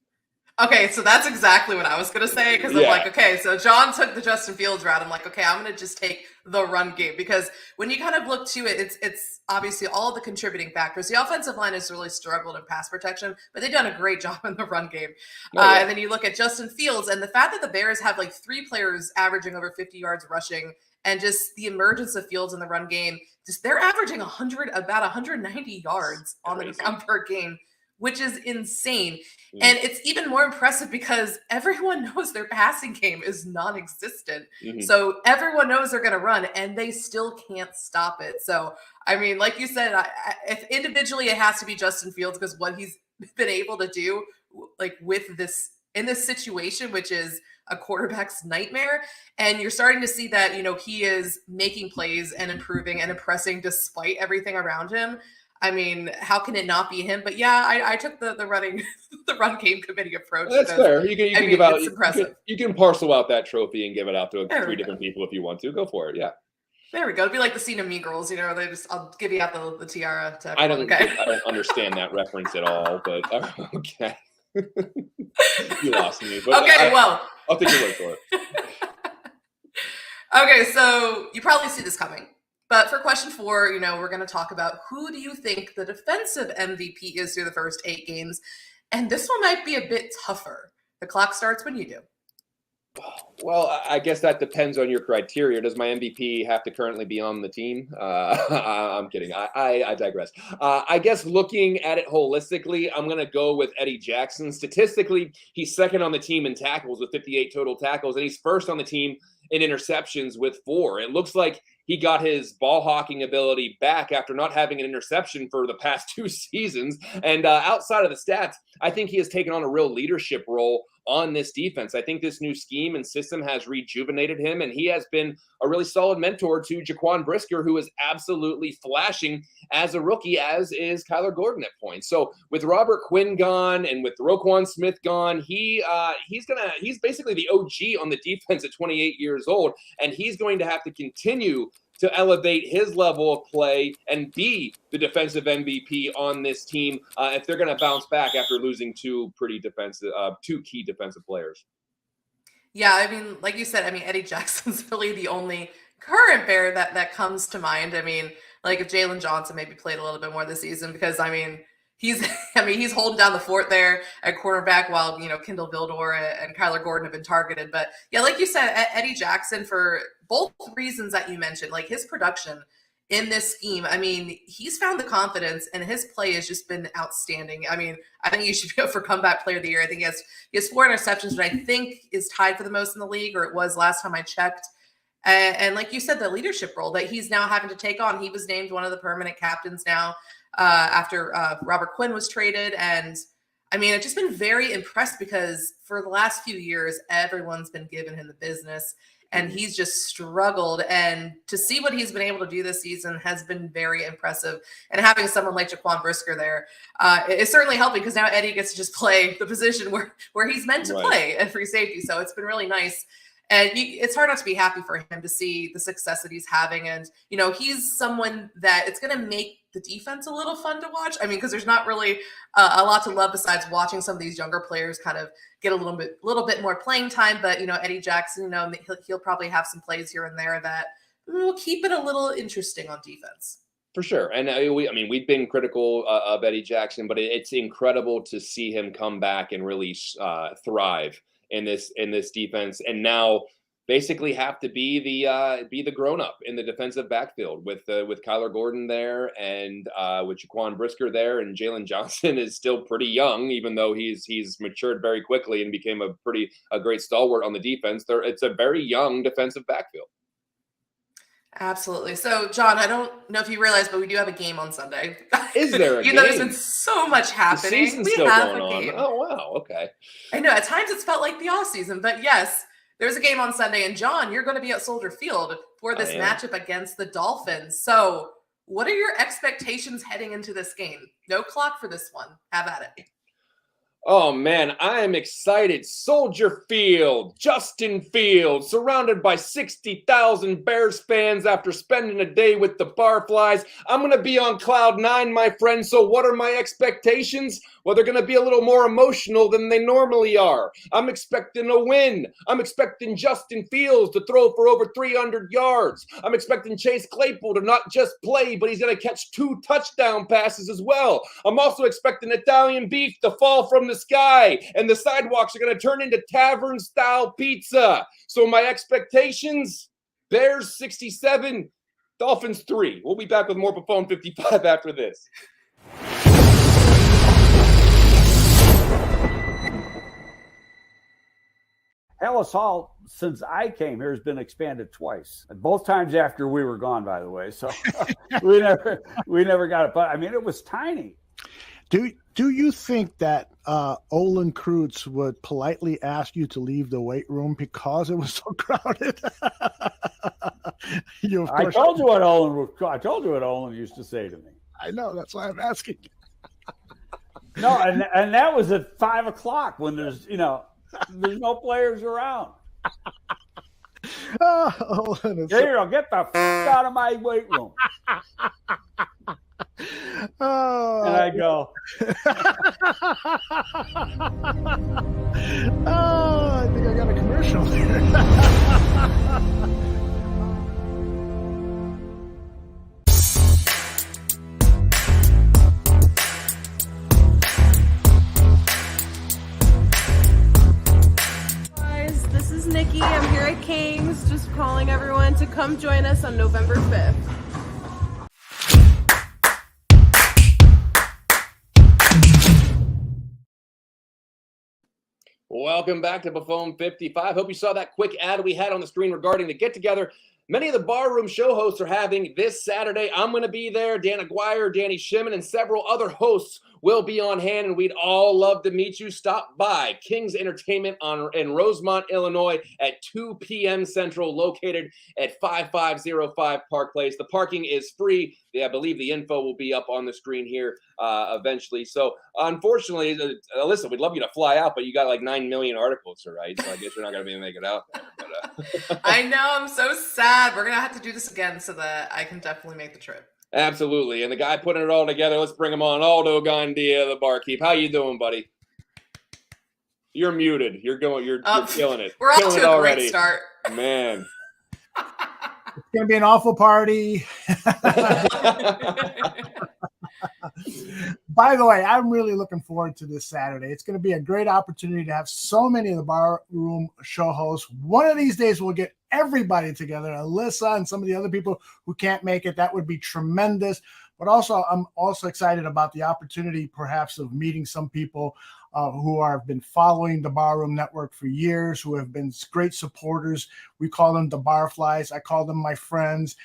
Okay, so that's exactly what I was going to say, because I'm like, okay, so John took the Justin Fields route. I'm like, okay, I'm going to just take the run game, because when you kind of look to it, it's obviously all the contributing factors. The offensive line has really struggled in pass protection, but they've done a great job in the run game. And then you look at Justin Fields, and the fact that the Bears have like 3 players averaging over 50 yards rushing, and just the emergence of Fields in the run game, just they're averaging about 190 yards on the ground per game, which is insane. And it's even more impressive because everyone knows their passing game is non-existent. So everyone knows they're going to run, and they still can't stop it. So, I mean, like you said, if individually it has to be Justin Fields, because what he's been able to do, like with this, in this situation, which is a quarterback's nightmare. And you're starting to see that, he is making plays and improving and impressing despite everything around him. I mean, how can it not be him? But yeah, I took the run game committee approach. That's fair. You can give out. It's impressive. You can parcel out that trophy and give it out to 3 different people if you want to. Go for it. Yeah. There we go. It'd be like the scene of Mean Girls. I'll give you out the tiara to everyone. I don't understand that reference at all. But okay, you lost me. But okay, I'll take your word for it. Okay, so you probably see this coming. But for question 4, we're going to talk about who do you think the defensive MVP is through the first 8 games. And this one might be a bit tougher. The clock starts when you do. Well, I guess that depends on your criteria. Does my MVP have to currently be on the team? I'm kidding. I digress. I guess looking at it holistically, I'm going to go with Eddie Jackson. Statistically, he's second on the team in tackles with 58 total tackles, and he's first on the team in interceptions with 4. It looks like he got his ball hawking ability back after not having an interception for the past 2 seasons. And outside of the stats, I think he has taken on a real leadership role on this defense. I think this new scheme and system has rejuvenated him, and he has been a really solid mentor to Jaquan Brisker, who is absolutely flashing as a rookie, as is Kyler Gordon at points. So with Robert Quinn gone and with Roquan Smith gone, he's basically the OG on the defense at 28 years old, and he's going to have to continue to elevate his level of play and be the defensive MVP on this team if they're going to bounce back after losing two key defensive players. Yeah, I mean, like you said, I mean, Eddie Jackson's really the only current Bear that comes to mind. I mean, like if Jalen Johnson maybe played a little bit more this season, because I mean, he's holding down the fort there at cornerback while, Kendall Vildor and Kyler Gordon have been targeted. But yeah, like you said, Eddie Jackson, for both reasons that you mentioned, like his production in this scheme, I mean, he's found the confidence and his play has just been outstanding. I mean, I think he should go for comeback player of the year. I think he has 4 interceptions, but I think is tied for the most in the league, or it was last time I checked. And like you said, the leadership role that he's now having to take on, he was named one of the permanent captains now after Robert Quinn was traded. And I mean, I've just been very impressed because for the last few years, everyone's been giving him the business and he's just struggled. And to see what he's been able to do this season has been very impressive. And having someone like Jaquan Brisker there is certainly helping, because now Eddie gets to just play the position where he's meant to play at free safety. So it's been really nice. And it's hard not to be happy for him to see the success that he's having. And, he's someone that it's going to make the defense a little fun to watch. I mean, because there's not really a lot to love besides watching some of these younger players kind of get a little bit more playing time. But, Eddie Jackson, he'll probably have some plays here and there that will keep it a little interesting on defense. For sure. And we've been critical of Eddie Jackson, but it's incredible to see him come back and really thrive in this defense, and now basically have to be the grown up in the defensive backfield with Kyler Gordon there and with Jaquan Brisker there, and Jalen Johnson is still pretty young, even though he's matured very quickly and became a great stalwart on the defense. It's a very young defensive backfield. Absolutely. So, John, I don't know if you realize, but we do have a game on Sunday. Is there a game? There's been so much happening. The season's still going on. Oh, wow. Okay. I know. At times it's felt like the off season, but yes, there's a game on Sunday. And, John, you're going to be at Soldier Field for this matchup against the Dolphins. So what are your expectations heading into this game? No clock for this one. Have at it. Oh, man, I am excited. Soldier Field, Justin Field, surrounded by 60,000 Bears fans after spending a day with the Barflies. I'm going to be on cloud 9, my friend. So what are my expectations? Well, they're going to be a little more emotional than they normally are. I'm expecting a win. I'm expecting Justin Fields to throw for over 300 yards. I'm expecting Chase Claypool to not just play, but he's going to catch 2 touchdown passes as well. I'm also expecting Italian beef to fall from the sky, and the sidewalks are going to turn into tavern-style pizza. So my expectations, Bears 67, Dolphins 3. We'll be back with more Buffone 55 after this. Ellis Hall, since I came here, has been expanded twice. Both times after we were gone, by the way. So we never got it. But I mean, it was tiny. Do you think that Olin Kreutz would politely ask you to leave the weight room because it was so crowded? I told you what Olin used to say to me. I know, that's why I'm asking. No, and that was at 5:00 when there's no players around. Get the out of my weight room. And I go, I think I got a commercial here. Nikki. I'm here at Kings, just calling everyone to come join us on November 5th. Welcome back to Buffone 55. Hope you saw that quick ad we had on the screen regarding the get-together many of the barroom show hosts are having this Saturday. I'm going to be there. Dan Aguirre, Danny Shimon, and several other hosts will be on hand, and we'd all love to meet you. Stop by King's Entertainment in Rosemont, Illinois at 2 p.m. Central, located at 5505 Park Place. The parking is free. I believe the info will be up on the screen here eventually. So, unfortunately, Alyssa, we'd love you to fly out, but you got like 9 million articles to write, so I guess you're not going to be able to make it out there. But, I know. I'm so sad. We're going to have to do this again so that I can definitely make the trip. Absolutely. And the guy putting it all together, let's bring him on. Aldo Gandia, the barkeep. How you doing, buddy? You're muted. You're killing it. We're killing off it to a already. great start. Man. It's going to be an awful party. By the way, I'm really looking forward to this Saturday. It's going to be a great opportunity to have so many of the barroom show hosts. One of these days, we'll get everybody together, Alyssa and some of the other people who can't make it. That would be tremendous. But also, I'm also excited about the opportunity, perhaps, of meeting some people who have been following the Barroom Network for years, who have been great supporters. We call them the Barflies. I call them my friends.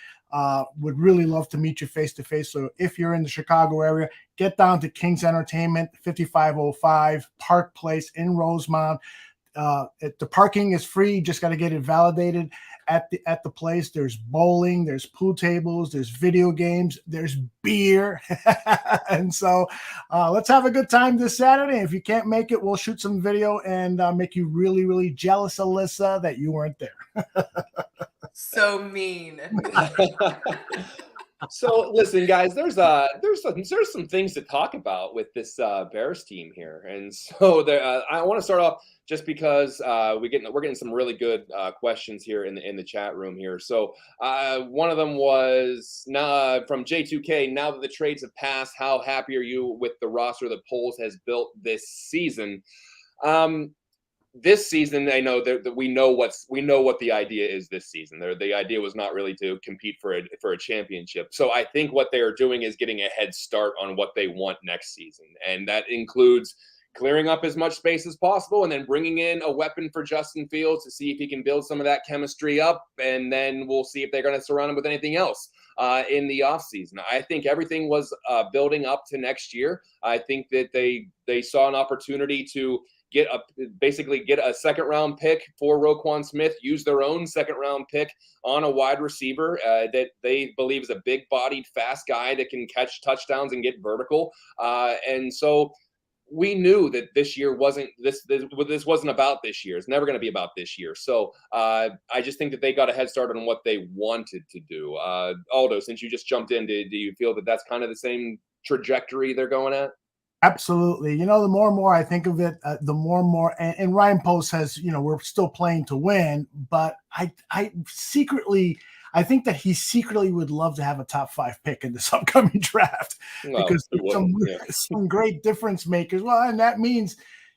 Would really love to meet you face to face. So if you're in the Chicago area, get down to King's Entertainment, 5505 Park Place in Rosemont. The parking is free. Just got to get it validated at the place. There's bowling, there's pool tables, there's video games, there's beer. And so let's have a good time this Saturday. If you can't make it, we'll shoot some video and make you really, really jealous, Alyssa, that you weren't there. So mean. So listen, guys, there's some things to talk about with this Bears team here, and so I want to start off just because we're getting some really good questions here in the chat room here. So one of them was from J2K. Now that the trades have passed, how happy are you with the roster that Poles has built this season? This season, I know that we know what the idea is this season. The idea was not really to compete for a championship. So I think what they are doing is getting a head start on what they want next season, and that includes clearing up as much space as possible, and then bringing in a weapon for Justin Fields to see if he can build some of that chemistry up, and then we'll see if they're going to surround him with anything else in the offseason. I think everything was building up to next year. I think that they saw an opportunity to get a second round pick for Roquan Smith, use their own second round pick on a wide receiver that they believe is a big bodied, fast guy that can catch touchdowns and get vertical. And so we knew that this year wasn't about this year. It's never going to be about this year. So I just think that they got a head start on what they wanted to do. Aldo, since you just jumped in, do you feel that that's kind of the same trajectory they're going at? Absolutely. The more and more I think of it, the more and more, and Ryan Post says, we're still playing to win, but I think that he secretly would love to have a top 5 pick in this upcoming draft because there's some great difference makers. Well, and that means,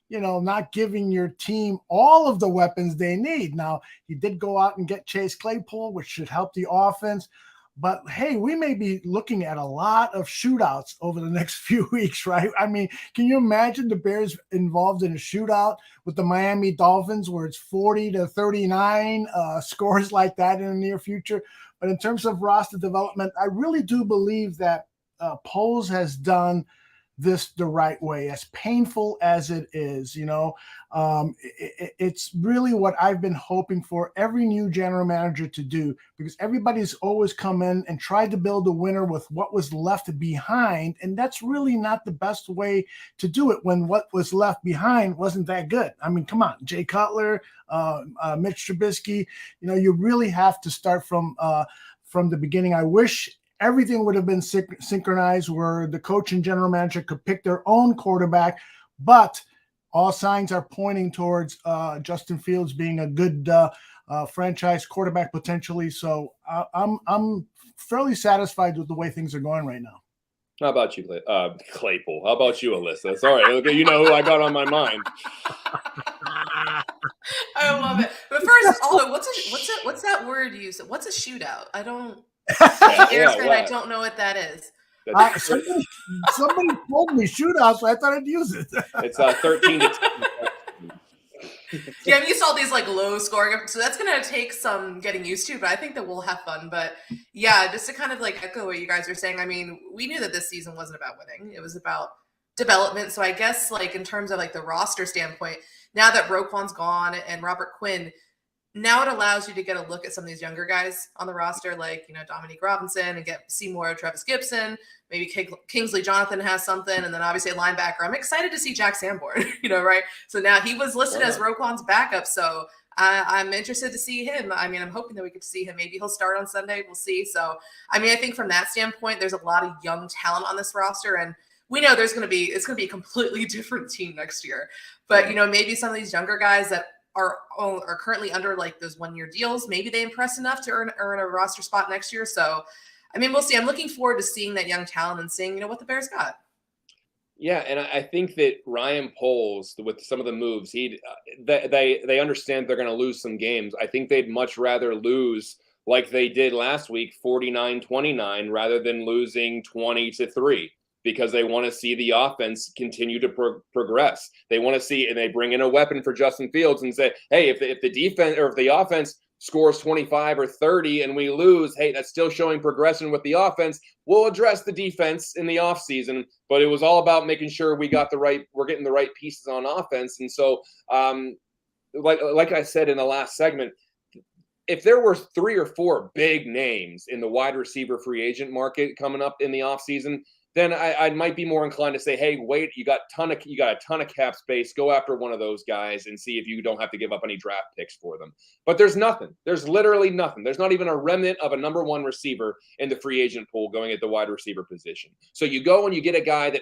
not giving your team all of the weapons they need. Now, he did go out and get Chase Claypool, which should help the offense. But, hey, we may be looking at a lot of shootouts over the next few weeks, right? I mean, can you imagine the Bears involved in a shootout with the Miami Dolphins where it's 40-39, scores like that in the near future? But in terms of roster development, I really do believe that Poles has done this the right way, as painful as it is. It's really what I've been hoping for every new general manager to do, because everybody's always come in and tried to build a winner with what was left behind, and that's really not the best way to do it when what was left behind wasn't that good. I mean, come on, Jay Cutler, Mitch Trubisky, you really have to start from the beginning. I wish everything would have been synchronized where the coach and general manager could pick their own quarterback, but all signs are pointing towards Justin Fields being a good franchise quarterback potentially. So I'm fairly satisfied with the way things are going right now. How about you, Claypool? How about you, Alyssa? Sorry, okay, you know who I got on my mind. I love it. But first, Aldo, what's that word you use? What's a shootout? I don't. I don't know what that is. Somebody told me shootout, so I thought I'd use it. It's 13 to 10. Yeah, I'm used to all these like low scoring, so that's gonna take some getting used to. But I think that we'll have fun. But yeah, just to kind of like echo what you guys are saying. I mean, we knew that this season wasn't about winning; it was about development. So I guess like in terms of like the roster standpoint, now that Roquan's gone and Robert Quinn, now it allows you to get a look at some of these younger guys on the roster, like, you know, Dominique Robinson, and see more of Travis Gibson. Maybe Kingsley Jonathan has something. And then obviously a linebacker. I'm excited to see Jack Sanborn, you know, right? So now he was listed as Roquan's backup. So I'm interested to see him. I mean, I'm hoping that we get to see him. Maybe he'll start on Sunday. We'll see. So, I mean, I think from that standpoint, there's a lot of young talent on this roster. And we know it's going to be a completely different team next year. But, you know, maybe some of these younger guys that are currently under like those 1-year deals, maybe they impress enough to earn a roster spot next year. So, I mean, we'll see. I'm looking forward to seeing that young talent and seeing, you know, what the Bears got. Yeah, and I think that Ryan Poles, with some of the moves, they understand they're going to lose some games. I think they'd much rather lose like they did last week, 49-29, rather than losing 20-3. Because they want to see the offense continue to progress. They want to see, and they bring in a weapon for Justin Fields and say, hey, if the defense or if the offense scores 25 or 30 and we lose, hey, that's still showing progression with the offense. We'll address the defense in the offseason, but it was all about making sure we're getting the right pieces on offense. And so, like I said in the last segment, if there were 3 or 4 big names in the wide receiver free agent market coming up in the offseason, then I might be more inclined to say, hey, wait, you got a ton of cap space. Go after one of those guys and see if you don't have to give up any draft picks for them. But there's nothing. There's literally nothing. There's not even a remnant of a number 1 receiver in the free agent pool going at the wide receiver position. So you go and you get a guy that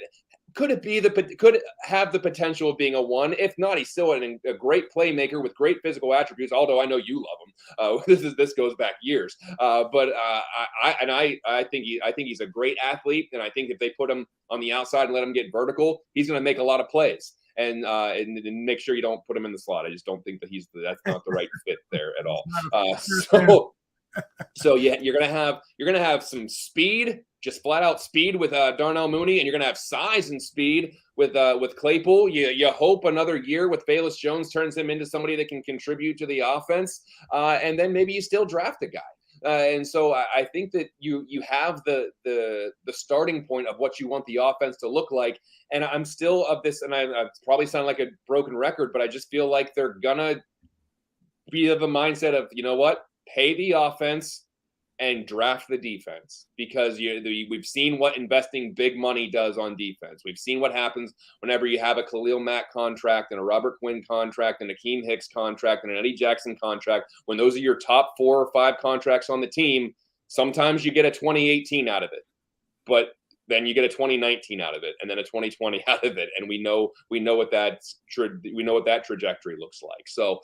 could have the potential of being a 1. If not, he's still a great playmaker with great physical attributes. Although I know you love him. This goes back years. But I think he's a great athlete, and I think if they put him on the outside and let him get vertical, he's going to make a lot of plays. And make sure you don't put him in the slot. I just don't think that that's not the right fit there at all. So yeah, you're gonna have some speed, just flat out speed with Darnell Mooney, and you're gonna have size and speed with Claypool. You hope another year with Velus Jones turns him into somebody that can contribute to the offense, and then maybe you still draft a guy. And so I think that you have the starting point of what you want the offense to look like. And I'm still of this, and I probably sound like a broken record, but I just feel like they're gonna be of the mindset of, you know what, pay the offense and draft the defense, because we've seen what investing big money does on defense. We've seen what happens whenever you have a Khalil Mack contract and a Robert Quinn contract and a Akeem Hicks contract and an Eddie Jackson contract. When those are your top 4 or 5 contracts on the team, sometimes you get a 2018 out of it, but then you get a 2019 out of it, and then a 2020 out of it, and we know what that trajectory looks like. So,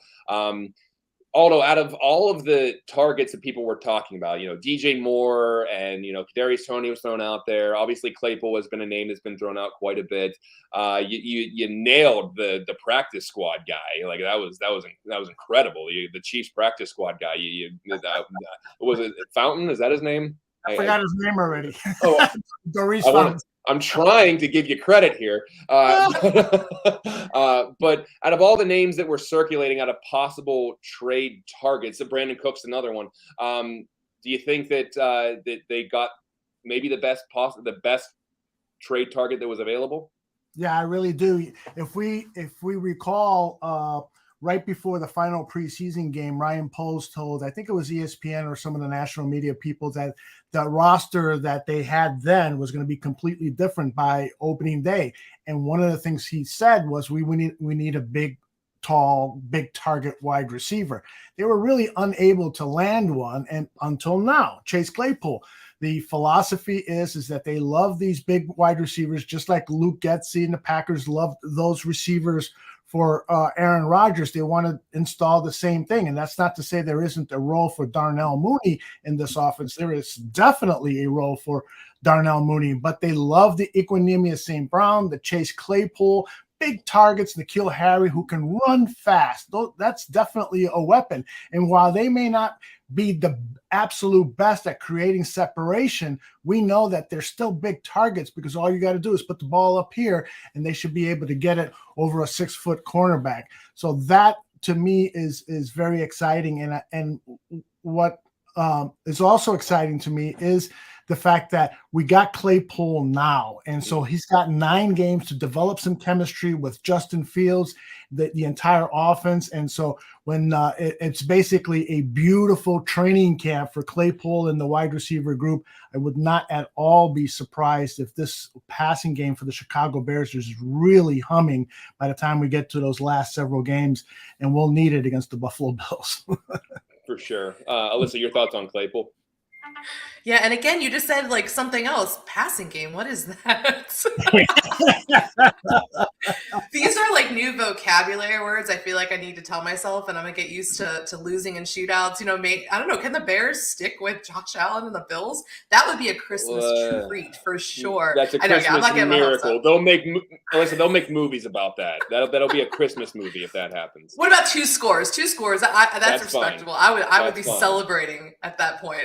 Aldo, out of all of the targets that people were talking about, you know, DJ Moore and, you know, Kadarius Toney was thrown out there. Obviously, Claypool has been a name that's been thrown out quite a bit. You nailed the practice squad guy. Like that was incredible. The Chiefs practice squad guy. Was it Fountain? Is that his name? I forgot his name already. Oh, Doris Fountain. I'm trying to give you credit here. But out of all the names that were circulating out of possible trade targets, Brandon Cook's another one. Do you think that that they got maybe the best trade target that was available? Yeah, I really do. If we recall, right before the final preseason game, Ryan Poles told, I think it was ESPN or some of the national media people, that the roster that they had then was going to be completely different by opening day. And one of the things he said was, we need a big, tall, big target wide receiver. They were really unable to land one, and until now, Chase Claypool. The philosophy is that they love these big wide receivers, just like Luke Getsy and the Packers loved those receivers for Aaron Rodgers. They want to install the same thing. And that's not to say there isn't a role for Darnell Mooney in this offense. There is definitely a role for Darnell Mooney, but they love the Equanimeous St. Brown, the Chase Claypool big targets, N'Keal Harry, who can run fast. That's definitely a weapon. And while they may not be the absolute best at creating separation, we know that they're still big targets because all you got to do is put the ball up here and they should be able to get it over a 6-foot cornerback. So that to me is very exciting. And what is also exciting to me is the fact that we got Claypool now. And so he's got 9 games to develop some chemistry with Justin Fields, the entire offense. And so when it's basically a beautiful training camp for Claypool and the wide receiver group, I would not at all be surprised if this passing game for the Chicago Bears is really humming by the time we get to those last several games, and we'll need it against the Buffalo Bills. For sure. Alyssa, your thoughts on Claypool? Yeah, and again, you just said like something else. Passing game, what is that? These are like new vocabulary words. I feel like I need to tell myself, and I'm gonna get used to losing in shootouts. I don't know. Can the Bears stick with Josh Allen and the Bills? That would be a Christmas treat for sure. That's a Christmas miracle. They'll make movies about that. That'll be a Christmas movie if that happens. What about 2 scores? 2 scores. That's respectable. Fine. I would be celebrating at that point.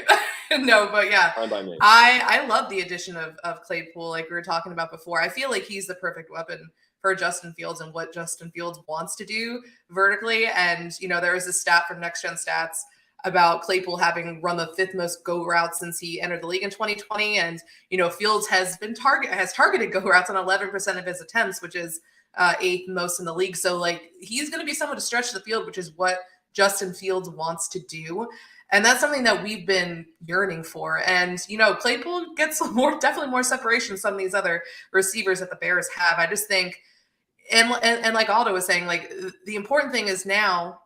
No, but yeah, fine by me. I love the addition of Claypool, like we were talking about before. I feel like he's the perfect weapon for Justin Fields and what Justin Fields wants to do vertically. And, there was a stat from Next Gen Stats about Claypool having run the 5th most go routes since he entered the league in 2020. And, Fields has targeted go routes on 11% of his attempts, which is 8th most in the league. So like he's going to be someone to stretch the field, which is what Justin Fields wants to do. And that's something that we've been yearning for. And, Claypool gets definitely more separation than some of these other receivers that the Bears have. I just think, and like Aldo was saying, like the important thing is now,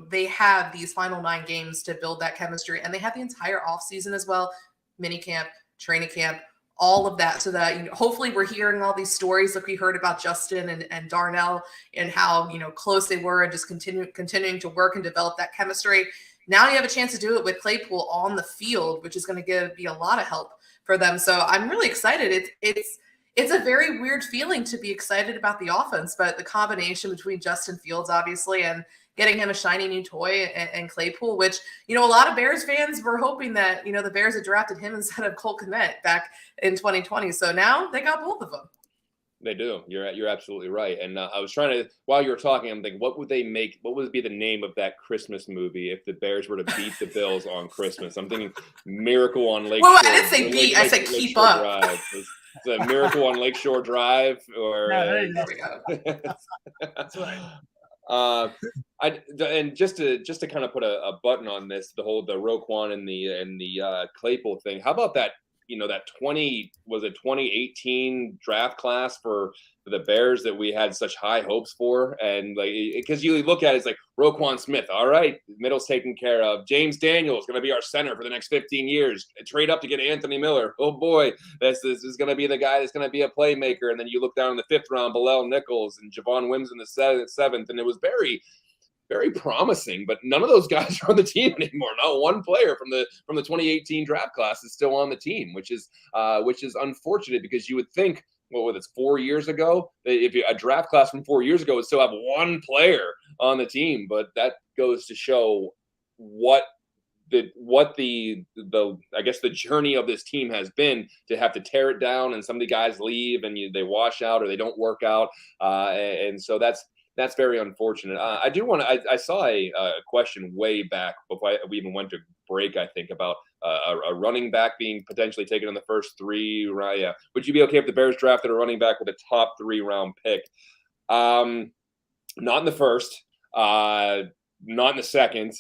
they have these final 9 games to build that chemistry, and they have the entire offseason as well, mini camp, training camp, all of that, so that hopefully we're hearing all these stories like we heard about Justin and Darnell and how close they were and just continuing to work and develop that chemistry. Now you have a chance to do it with Claypool on the field, which is going to be a lot of help for them. So I'm really excited. It's a very weird feeling to be excited about the offense, but the combination between Justin Fields, obviously, and getting him a shiny new toy and Claypool, which, a lot of Bears fans were hoping that, the Bears had drafted him instead of Cole Kmet back in 2020. So now they got both of them. They do. You're absolutely right. And I was trying to, while you were talking, I'm thinking, what would be the name of that Christmas movie if the Bears were to beat the Bills on Christmas? I'm thinking Miracle on Lake Shore. Well, I didn't say beat. I said keep up. Drive. It's a Miracle on Lakeshore Drive, or there we go. That's right. And just to kind of put a button on this, the Roquan and the Claypool thing. How about that? That 2018 draft class for the Bears that we had such high hopes for, and like because you look at it, it's like Roquan Smith, all right, middle's taken care of. James Daniels going to be our center for the next 15 years. Trade up to get Anthony Miller. Oh boy, this is going to be the guy that's going to be a playmaker. And then you look down in the 5th round, Bilal Nichols and Javon Wims in the 7th, and it was very, very promising, but none of those guys are on the team anymore. Not one player from the 2018 draft class is still on the team, which is unfortunate, because you would think, well, it's 4 years ago, if a draft class from 4 years ago would still have one player on the team, but that goes to show what the I guess the journey of this team has been, to have to tear it down, and some of the guys leave and they wash out or they don't work out, and so that's very unfortunate. I do want to. I saw a question way back before we even went to break, I think, about a running back being potentially taken in the first 3 rounds. Yeah, would you be okay if the Bears drafted a running back with a top 3 round pick? Not in the first, not in the second,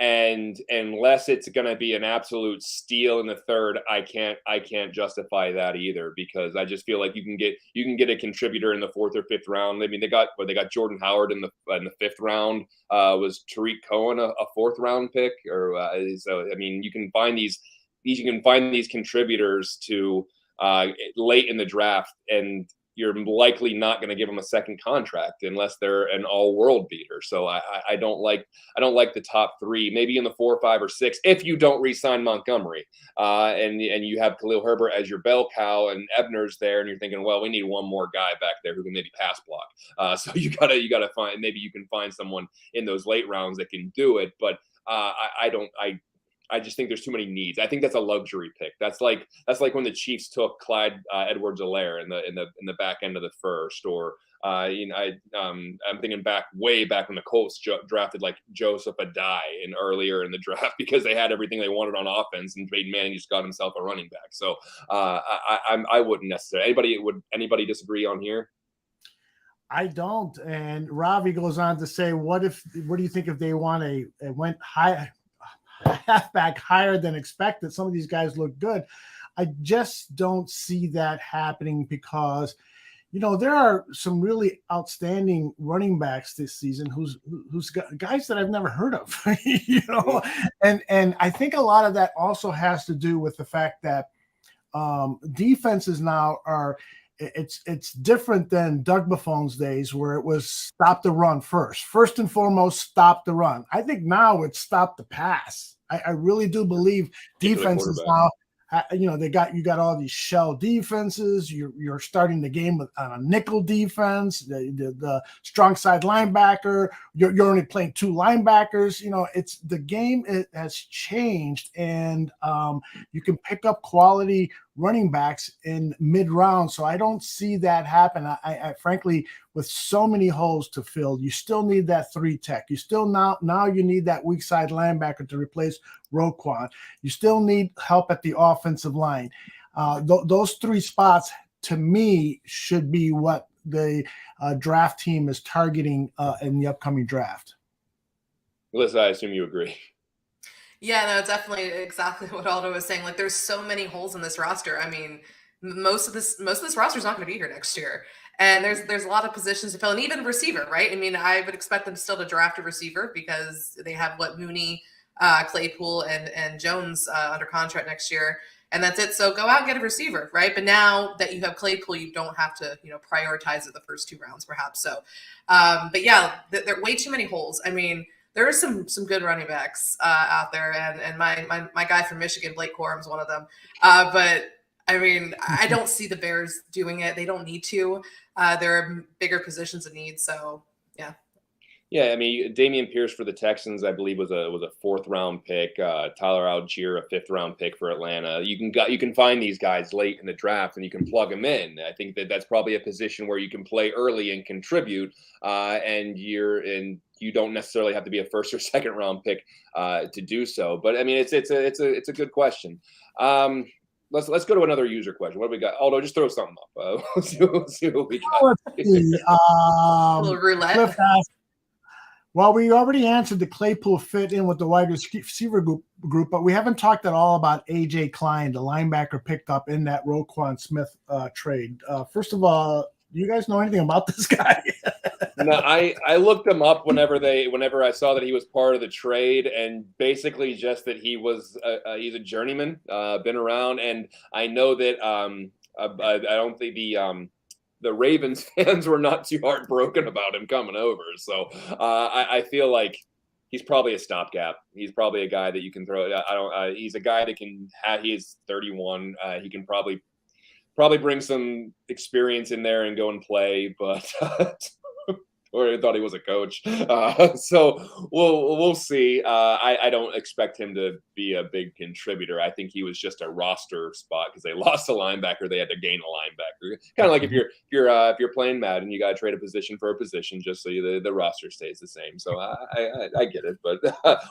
and unless it's going to be an absolute steal in the 3rd, I can't justify that either, because I just feel like you can get a contributor in the 4th or 5th round. I mean, they got Jordan Howard in the 5th round. Was Tariq Cohen a 4th round pick? Or so I mean, you can find these contributors to late in the draft, and you're likely not going to give them a second contract unless they're an all-world beater. So I don't like the top three, maybe in the 4, 5, or 6 if you don't re-sign Montgomery and you have Khalil Herbert as your bell cow and Ebner's there, and you're thinking, well, we need one more guy back there who can maybe pass block. So you gotta find, maybe you can find someone in those late rounds that can do it, but I just think there's too many needs. I think that's a luxury pick. That's like when the Chiefs took Clyde Edwards-Helaire in the back end of the first, or I'm thinking way back when the Colts drafted like Joseph Adai earlier in the draft because they had everything they wanted on offense, and Peyton Manning just got himself a running back. So I wouldn't necessarily. Anybody disagree on here? I don't. And Ravi goes on to say, what do you think if they went high? Halfback higher than expected? Some of these guys look good. I just don't see that happening because, there are some really outstanding running backs this season who's guys that I've never heard of, and I think a lot of that also has to do with the fact that defenses now are. It's different than Doug Buffone's days where it was stop the run first and foremost, stop the run. I think now it's stop the pass. I really do believe defenses now, you got all these shell defenses. You're starting the game with on a nickel defense, the strong side linebacker. You're only playing 2 linebackers. It's the game. It has changed, and you can pick up quality running backs in mid-round. So I don't see that happen. I frankly, with so many holes to fill, you still need that 3 tech. You still now you need that weak side linebacker to replace Roquan. You still need help at the offensive line. Those 3 spots, to me, should be what the draft team is targeting in the upcoming draft. Melissa, I assume you agree. Yeah, no, definitely exactly what Aldo was saying. Like, there's so many holes in this roster. I mean, most of this roster is not going to be here next year, and there's a lot of positions to fill, and even receiver, right? I mean, I would expect them still to draft a receiver because they have Mooney, Claypool, and Jones under contract next year, and that's it. So go out and get a receiver, right? But now that you have Claypool, you don't have to prioritize it the first 2 rounds, perhaps. So, but yeah, there are way too many holes. I mean, there are some good running backs out there, and my guy from Michigan, Blake Corum's one of them. But I mean, I don't see the Bears doing it. They don't need to. There are bigger positions of need. So yeah. Yeah, I mean, Dameon Pierce for the Texans, I believe, was a 4th round pick. Tyler Algier, a 5th round pick for Atlanta. You can find these guys late in the draft and you can plug them in. I think that's probably a position where you can play early and contribute, and you don't necessarily have to be a 1st or 2nd round pick to do so. But I mean, it's a good question. Let's go to another user question. What do we got? Aldo, just throw something up. We'll see what we got. Let's see. A little roulette. Well, we already answered the Claypool fit in with the wide receiver group, but we haven't talked at all about A.J. Klein, the linebacker picked up in that Roquan Smith trade. First of all, do you guys know anything about this guy? No, I looked him up whenever I saw that he was part of the trade, and basically just that he's a journeyman, been around, and I know that I don't think the Ravens fans were not too heartbroken about him coming over. So I feel like he's probably a stopgap. He's probably a guy that you can throw. He's a guy that can have. He's 31. He can probably bring some experience in there and go and play, but. Or I thought he was a coach. So we'll see. I don't expect him to be a big contributor. I think he was just a roster spot because they lost a linebacker. They had to gain a linebacker. Kind of like if you're playing Madden, you got to trade a position for a position just so the roster stays the same. So I get it, but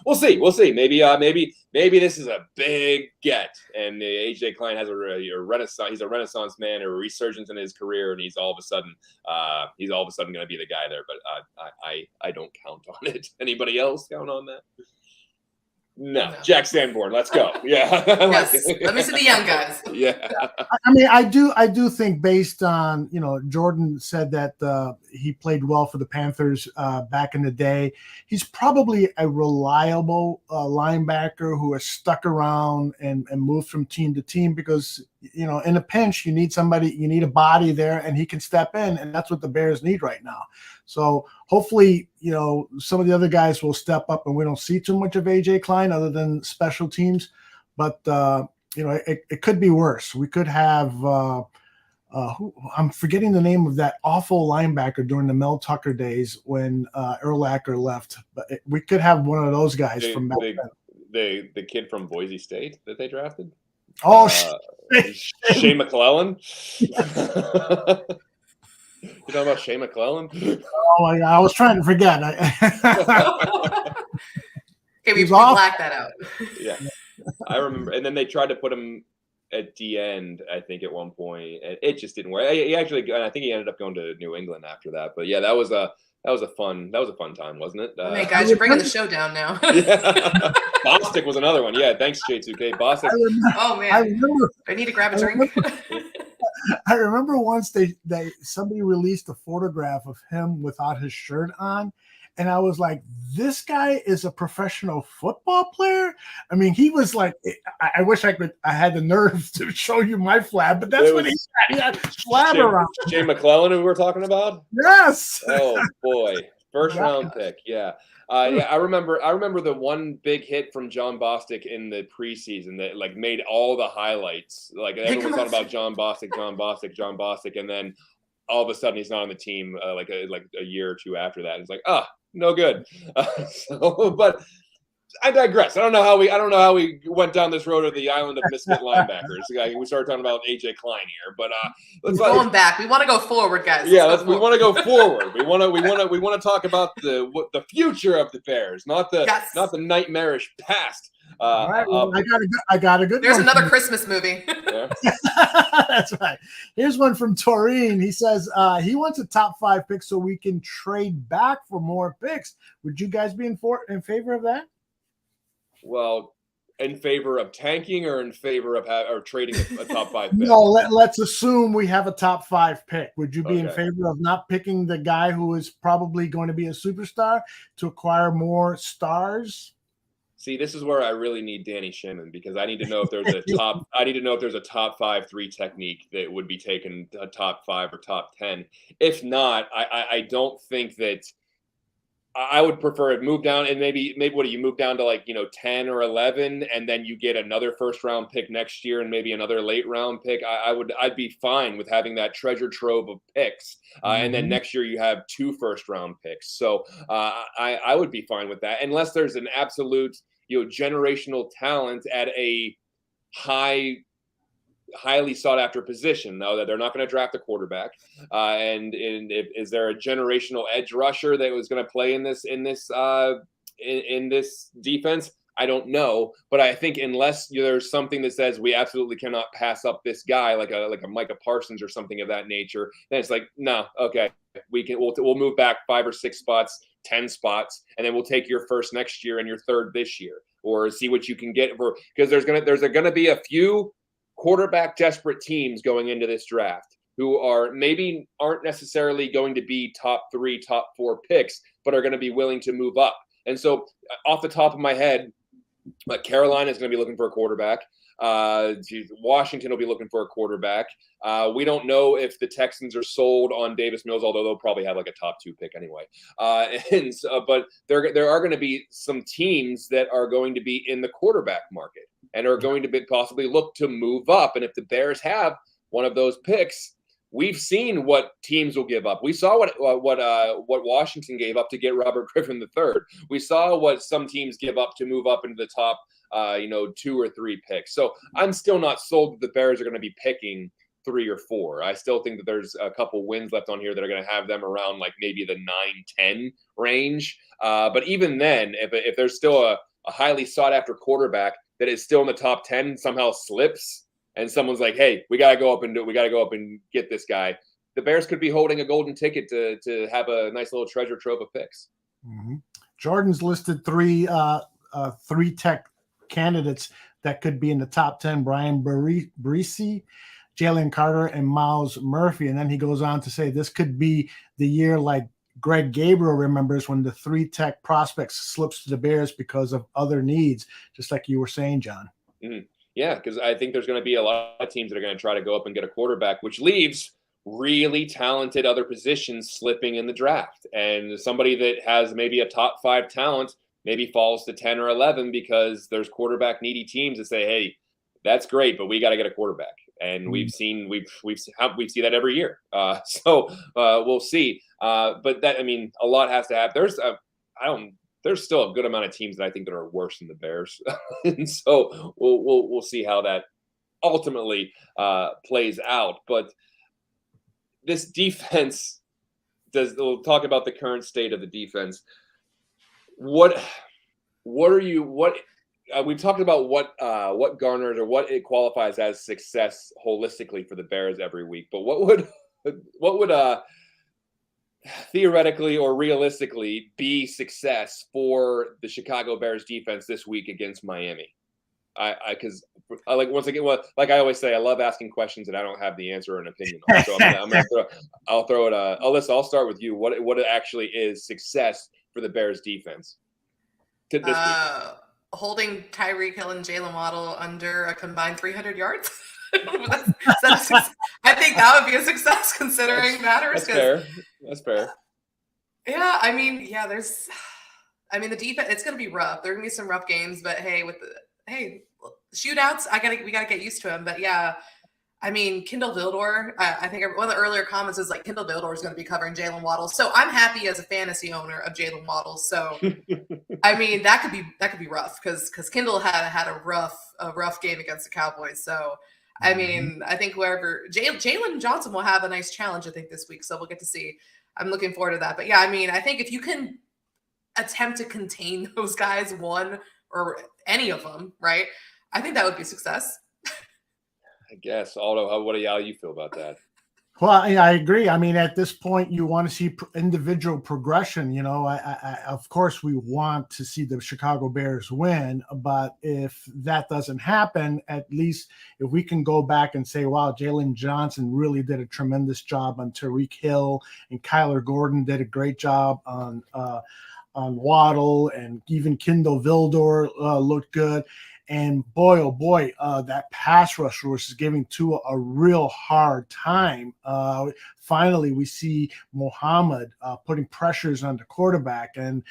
we'll see. We'll see. Maybe this is a big get, and AJ Klein has a renaissance. He's a renaissance man, a resurgence in his career, and he's all of a sudden going to be the guy there. But I don't count on it. Anybody else count on that? No. Jack Sanborn, let's go. Yeah. Yes. Let me see the young guys. Yeah. I mean, I do think based on, Jordan said that he played well for the Panthers back in the day. He's probably a reliable linebacker who has stuck around and moved from team to team because in a pinch, you need somebody, you need a body there, and he can step in, and that's what the Bears need right now. So hopefully, some of the other guys will step up, and we don't see too much of AJ Klein other than special teams. But it could be worse. We could have I'm forgetting the name of that awful linebacker during the Mel Tucker days when Urlacher left. But we could have one of those guys from back then. The kid from Boise State that they drafted. Oh, Shea McClellan. You talking about Shea McClellan? Oh my God, I was trying to forget. Okay, we blacked that out. Yeah, I remember. And then they tried to put him at the end, I think, at one point. It just didn't work. I think he ended up going to New England after that. But yeah, that was a fun time, wasn't it? Hey guys, you're bringing the show down now. Yeah. Bostic was another one. Yeah, thanks, J2K. Bostic. Oh man, I need to grab a drink. I remember once somebody released a photograph of him without his shirt on, and I was like, this guy is a professional football player? I mean, he was like, I wish I had the nerve to show you my flab, but that's what he had. He had flab around. Shea McClellan, who we were talking about? Yes. Oh, boy. First round pick. Yeah. I remember the one big hit from John Bostic in the preseason that made all the highlights. Like everyone was talking about John Bostic, and then all of a sudden he's not on the team like a year or two after that. It's like, no good. But I digress. I don't know how we went down this road of the island of misfit linebackers. We started talking about AJ Klein here, but let's going back. We want to go forward, guys. Yeah, we want to go forward. We want to talk about the future of the Bears, not the nightmarish past. All right, well, I got a good. There's one. Another Christmas movie. Yeah. That's right. Here's one from Taurine. He says he wants a top 5 pick so we can trade back for more picks. Would you guys be in favor of that? Well, in favor of tanking or in favor of trading a top 5 pick? No, let's assume we have a top 5 pick. Would you be in favor of not picking the guy who is probably going to be a superstar to acquire more stars? See, this is where I really need Danny Shimon, because I need to know if there's a top. I need to know if there's a top 5-3 technique that would be taken a top 5 or top 10. If not, I don't think that. I would prefer it move down, and maybe what do you move down to 10 or 11, and then you get another first round pick next year and maybe another late round pick. I'd be fine with having that treasure trove of picks, and then next year you have 2 first round picks. So I would be fine with that, unless there's an absolute generational talent at a highly sought after position, though, that they're not going to draft a quarterback. Is there a generational edge rusher that was going to play in this defense? I don't know, but I think unless there's something that says we absolutely cannot pass up this guy, like a Micah Parsons or something of that nature, then it's like, no, okay, we'll move back 5 or 6 spots, 10 spots, and then we'll take your first next year and your third this year, or see what you can get because there's gonna be a few quarterback desperate teams going into this draft who aren't necessarily going to be top 3, top 4 picks, but are going to be willing to move up. And so off the top of my head, Carolina is going to be looking for a quarterback. Washington will be looking for a quarterback. We don't know if the Texans are sold on Davis Mills, although they'll probably have like a top 2 pick anyway. But there are going to be some teams that are going to be in the quarterback market and are going to possibly look to move up. And if the Bears have one of those picks, we've seen what teams will give up. We saw what Washington gave up to get Robert Griffin III. We saw what some teams give up to move up into the top 2 or 3 picks. So I'm still not sold that the Bears are going to be picking 3 or 4. I still think that there's a couple wins left on here that are going to have them around like maybe the 9-10 range. But even then, if there's still a highly sought after quarterback that is still in the top 10 somehow slips, and someone's like, hey, we got to go up and get this guy, the Bears could be holding a golden ticket to have a nice little treasure trove of picks. Mm-hmm. Jordan's listed 3 tech candidates that could be in the top 10: Brian Bresee, Jalen Carter, and Miles Murphy. And then he goes on to say this could be the year like Greg Gabriel remembers when the 3 tech prospects slips to the Bears because of other needs, just like you were saying, John. Mm-hmm. Yeah, because I think there's going to be a lot of teams that are going to try to go up and get a quarterback, which leaves really talented other positions slipping in the draft. And somebody that has maybe a top 5 talent maybe falls to 10 or 11 because there's quarterback needy teams that say, hey, that's great, but we got to get a quarterback. And we've seen that every year. So we'll see. But that, I mean, a lot has to happen. There's still a good amount of teams that I think that are worse than the Bears. And so we'll see how that ultimately plays out. But this defense we'll talk about the current state of the defense. We've talked about what garners or what it qualifies as success holistically for the Bears every week. But what would theoretically or realistically be success for the Chicago Bears defense this week against Miami? Because once again, like I always say, I love asking questions and I don't have the answer or an opinion on. So I'll throw it. Alyssa, I'll start with you. What actually is success for the Bears defense this week? Holding Tyreek Hill and Jalen Waddle under a combined 300 yards. I think that would be a success considering matters. That's fair. Yeah, I mean, the defense, it's going to be rough. There are going to be some rough games, but hey, shootouts, we got to get used to them. But yeah, I mean, Kindle Vildor, I think one of the earlier comments is like Kindle Vildor is going to be covering Jalen Waddle. So I'm happy as a fantasy owner of Jalen Waddle. So, I mean, that could be rough because Kindle had a rough game against the Cowboys. So, I mean, I think Jalen Johnson will have a nice challenge, I think, this week. So we'll get to see. I'm looking forward to that. But yeah, I mean, I think if you can attempt to contain those guys, one or any of them, right? I think that would be success. I guess. Aldo, how you feel about that? Well, I agree. I mean, at this point, you want to see individual progression. You know, of course, we want to see the Chicago Bears win, but if that doesn't happen, at least if we can go back and say, wow, Jalen Johnson really did a tremendous job on Tyreek Hill, and Kyler Gordon did a great job on Waddle, and even Kindle Vildor looked good. And boy, oh boy, that pass rush was giving Tua a real hard time. Finally, we see Muhammad putting pressures on the quarterback, and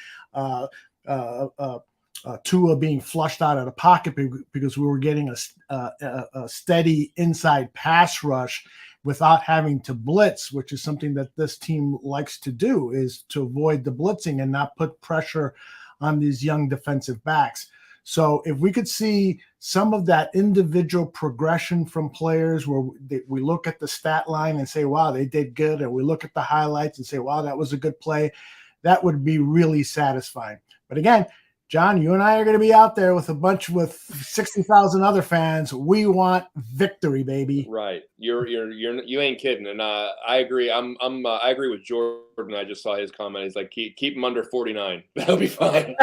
Tua being flushed out of the pocket because we were getting a steady inside pass rush without having to blitz, which is something that this team likes to do, is to avoid the blitzing and not put pressure on these young defensive backs. So if we could see some of that individual progression from players where we look at the stat line and say, wow, they did good, and we look at the highlights and say, wow, that was a good play, that would be really satisfying. But again, John, you and I are going to be out there with 60,000 other fans. We want victory, baby. Right. You ain't kidding. And I agree. I agree with Jordan. I just saw his comment. He's like, keep him under 49. That'll be fine.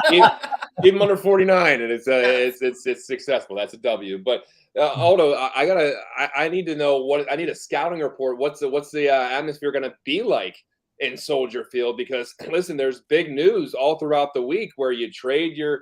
keep him under 49, and it's successful. That's a W. But Aldo, I need to know I need a scouting report. What's the atmosphere going to be like in Soldier Field? Because listen, there's big news all throughout the week where you trade your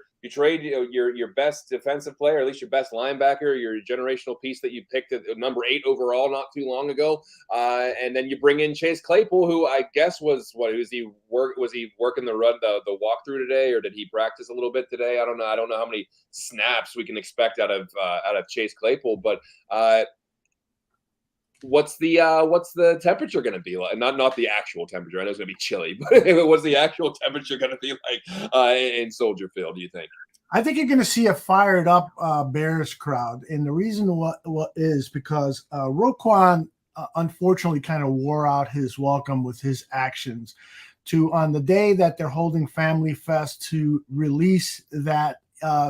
best defensive player, at least your best linebacker, your generational piece that you picked at number 8 overall not too long ago, and then you bring in Chase Claypool, who I guess was he working the walkthrough today, or did he practice a little bit today? I don't know how many snaps we can expect out of Chase Claypool, but what's the temperature going to be like? Not the actual temperature. I know it's going to be chilly, but what's the actual temperature going to be like in Soldier Field, do you think? I think you're going to see a fired up Bears crowd. And the reason what is because Roquan unfortunately kind of wore out his welcome with his actions on the day that they're holding Family Fest to release that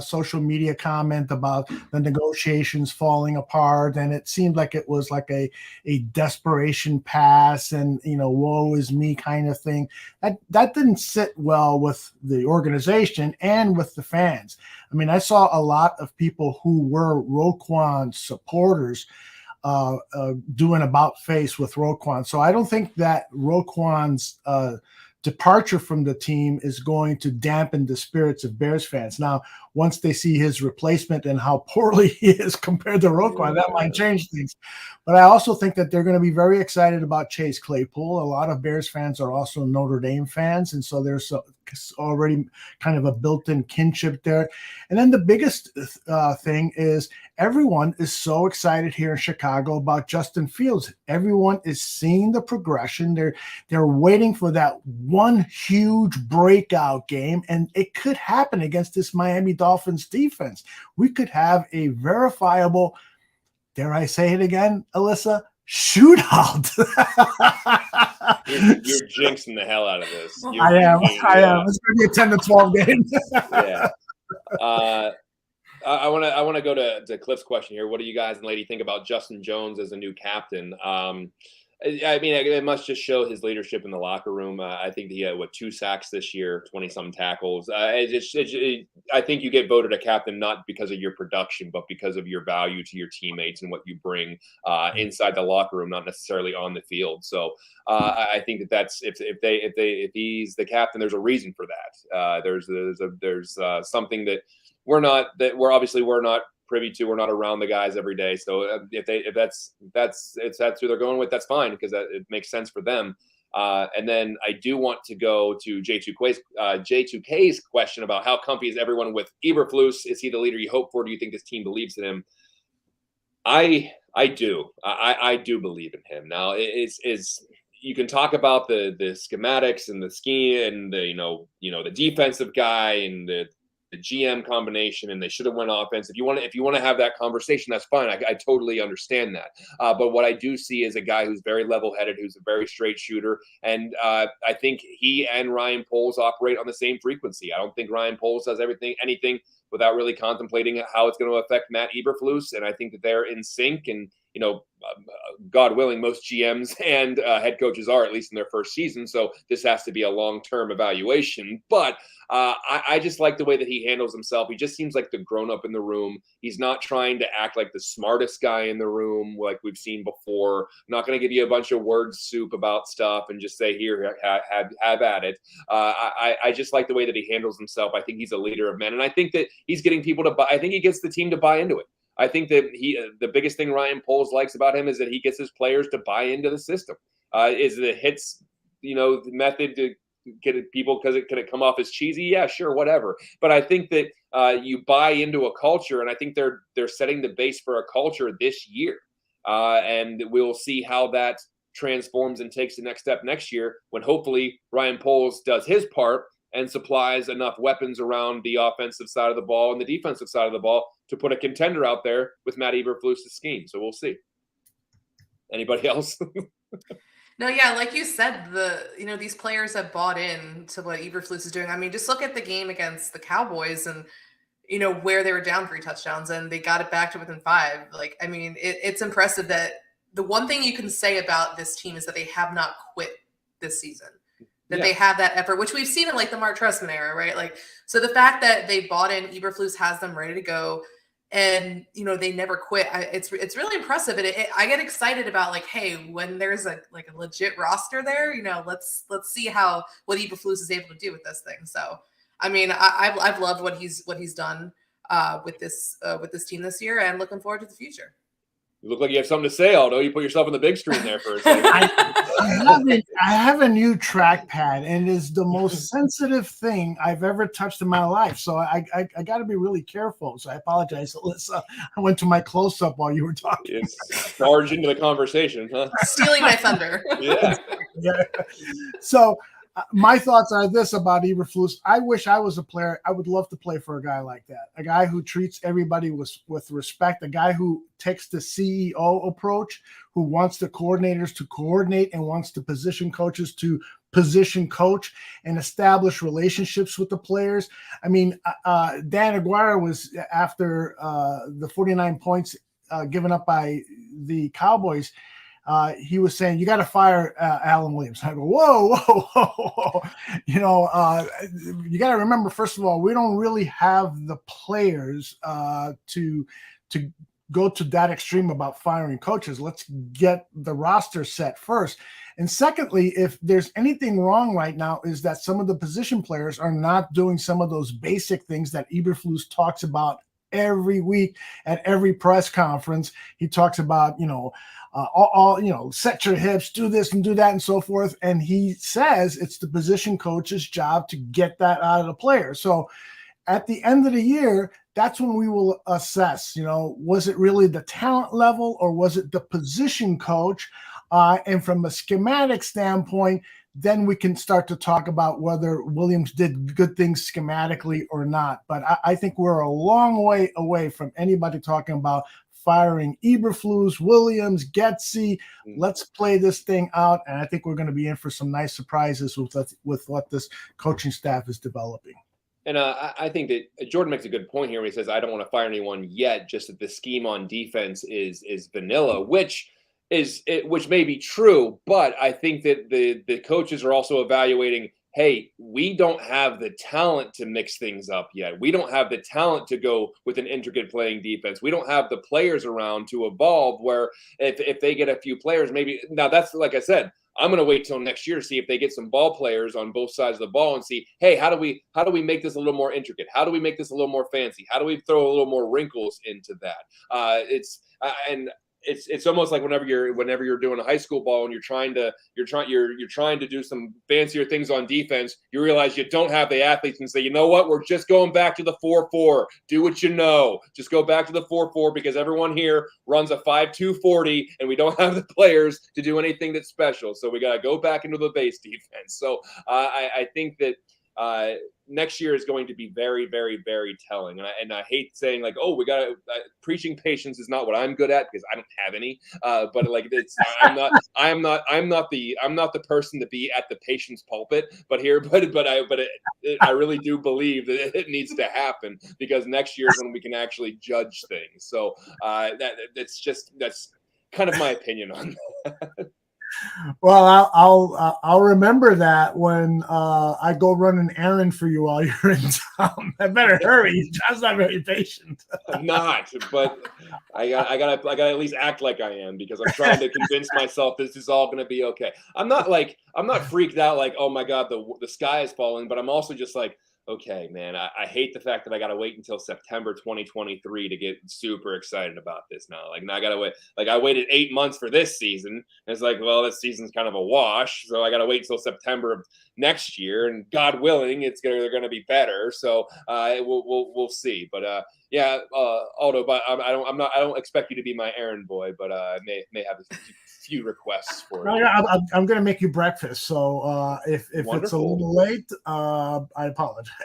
social media comment about the negotiations falling apart, and it seemed like it was like a desperation pass and woe is me kind of thing. That didn't sit well with the organization and with the fans. I mean, I saw a lot of people who were Roquan supporters doing about face with Roquan. So I don't think that Roquan's departure from the team is going to dampen the spirits of Bears fans. Now, once they see his replacement and how poorly he is compared to Roquan, that might change things. But I also think that they're going to be very excited about Chase Claypool. A lot of Bears fans are also Notre Dame fans, and so there's already kind of a built-in kinship there. And then the biggest thing is everyone is so excited here in Chicago about Justin Fields. Everyone is seeing the progression. They're waiting for that one huge breakout game, and it could happen against this Miami Dolphins defense. We could have a verifiable, dare I say it again, Alyssa, shootout. You're jinxing the hell out of this. I am. It's going to be a 10 to 12 game. Yeah. I want to go to Cliff's question here. What do you guys and lady think about Justin Jones as a new captain? I mean, it must just show his leadership in the locker room. I think he had 2 sacks this year, 20-some tackles. I think you get voted a captain not because of your production, but because of your value to your teammates and what you bring inside the locker room, not necessarily on the field. So I think that's if he's the captain, there's a reason for that. There's something that we're not privy to. We're not around the guys every day. So if that's who they're going with, that's fine, because it makes sense for them. And then I do want to go to J2K's question about how comfy is everyone with Eberflus? Is he the leader you hope for? Do you think this team believes in him? I do. I do believe in him. Now you can talk about the schematics and the scheme and the defensive guy and the GM combination, and they should have went offense. If you want to have that conversation, that's fine. I totally understand that. But what I do see is a guy who's very level-headed, who's a very straight shooter, and I think he and Ryan Poles operate on the same frequency. I don't think Ryan Poles does anything without really contemplating how it's going to affect Matt Eberflus, and I think that they're in sync. And God willing, most GMs and head coaches are, at least in their first season. So this has to be a long-term evaluation. But I just like the way that he handles himself. He just seems like the grown-up in the room. He's not trying to act like the smartest guy in the room like we've seen before. I'm not going to give you a bunch of word soup about stuff and just say, here, have at it. I just like the way that he handles himself. I think he's a leader of men. And I think that he's getting people to buy. I think he gets the team to buy into it. I think that the biggest thing Ryan Poles likes about him is that he gets his players to buy into the system. Is the hits, method to get people because could it come off as cheesy? Yeah, sure, whatever. But I think that you buy into a culture, and I think they're setting the base for a culture this year, and we'll see how that transforms and takes the next step next year when hopefully Ryan Poles does his part and supplies enough weapons around the offensive side of the ball and the defensive side of the ball to put a contender out there with Matt Eberflus' scheme. So we'll see. Anybody else? No, yeah, like you said, these players have bought in to what Eberflus is doing. I mean, just look at the game against the Cowboys and, where they were down 3 touchdowns and they got it back to within 5. Like, I mean, it's impressive that the one thing you can say about this team is that they have not quit this season. That they have that effort, which we've seen in like the Mark Trestman era, right? Like, so the fact that they bought in, Eberflus has them ready to go, and they never quit. It's really impressive, and I get excited about like, hey, when there's a legit roster there, let's see what Eberflus is able to do with this thing. So, I mean, I've loved what he's done with this team this year, and looking forward to the future. You look like you have something to say, Aldo. You put yourself on the big screen there for a second. I have a new trackpad, and it is the most sensitive thing I've ever touched in my life. So I got to be really careful. So I apologize, Alyssa. I went to my close-up while you were talking. It's barged into the conversation, huh? Stealing my thunder. Yeah. So my thoughts are this about Eberflus. I wish I was a player. I would love to play for a guy like that, a guy who treats everybody with respect, a guy who takes the CEO approach, who wants the coordinators to coordinate and wants the position coaches to position coach and establish relationships with the players. I mean, Dan Aguirre was after the 49 points given up by the Cowboys. He was saying, you got to fire Alan Williams. I go, whoa. You got to remember, first of all, we don't really have the players to go to that extreme about firing coaches. Let's get the roster set first. And secondly, if there's anything wrong right now, is that some of the position players are not doing some of those basic things that Eberflus talks about every week at every press conference. He talks about, set your hips, do this and do that and so forth. And he says it's the position coach's job to get that out of the player. So at the end of the year, that's when we will assess, was it really the talent level or was it the position coach? And from a schematic standpoint, then we can start to talk about whether Williams did good things schematically or not. But I think we're a long way away from anybody talking about firing Eberflus, Williams, Getsy. Let's play this thing out. And I think we're going to be in for some nice surprises with what this coaching staff is developing. And I think that Jordan makes a good point here when he says, I don't want to fire anyone yet, just that the scheme on defense is vanilla, which may be true, but I think that the coaches are also evaluating, hey, we don't have the talent to mix things up yet. We don't have the talent to go with an intricate playing defense. We don't have the players around to evolve where if they get a few players, maybe now that's like I said, I'm going to wait till next year to see if they get some ball players on both sides of the ball and see, hey, how do we make this a little more intricate? How do we make this a little more fancy? How do we throw a little more wrinkles into that? It's almost like whenever you're doing a high school ball and you're trying to do some fancier things on defense, you realize you don't have the athletes and say, you know what, we're just going back to the 4-4. Do what you know. Just go back to the 4-4 because everyone here runs a 5-2 40 and we don't have the players to do anything that's special. So we got to go back into the base defense. So I think that next year is going to be very, very, very telling. And I hate saying like, oh, we got to preaching patience is not what I'm good at because I don't have any. But like I'm not the person to be at the patience pulpit. But I really do believe that it needs to happen because next year is when we can actually judge things. So that's kind of my opinion on that. Well, I'll remember that when I go run an errand for you while you're in town. I better hurry. John's not very patient. I'm not, but I gotta at least act like I am because I'm trying to convince myself this is all gonna be okay. I'm not freaked out like, oh my God, the sky is falling, but I'm also just like, okay, man, I hate the fact that I got to wait until September 2023 to get super excited about this now. Like, now I got to wait. Like, I waited 8 months for this season. And it's like, well, this season's kind of a wash. So I got to wait until September of next year. And God willing, they're going to be better. So we'll see. But Aldo, but I don't expect you to be my errand boy, but I may have a few requests for you. I'm going to make you breakfast. So if it's a little late, I apologize.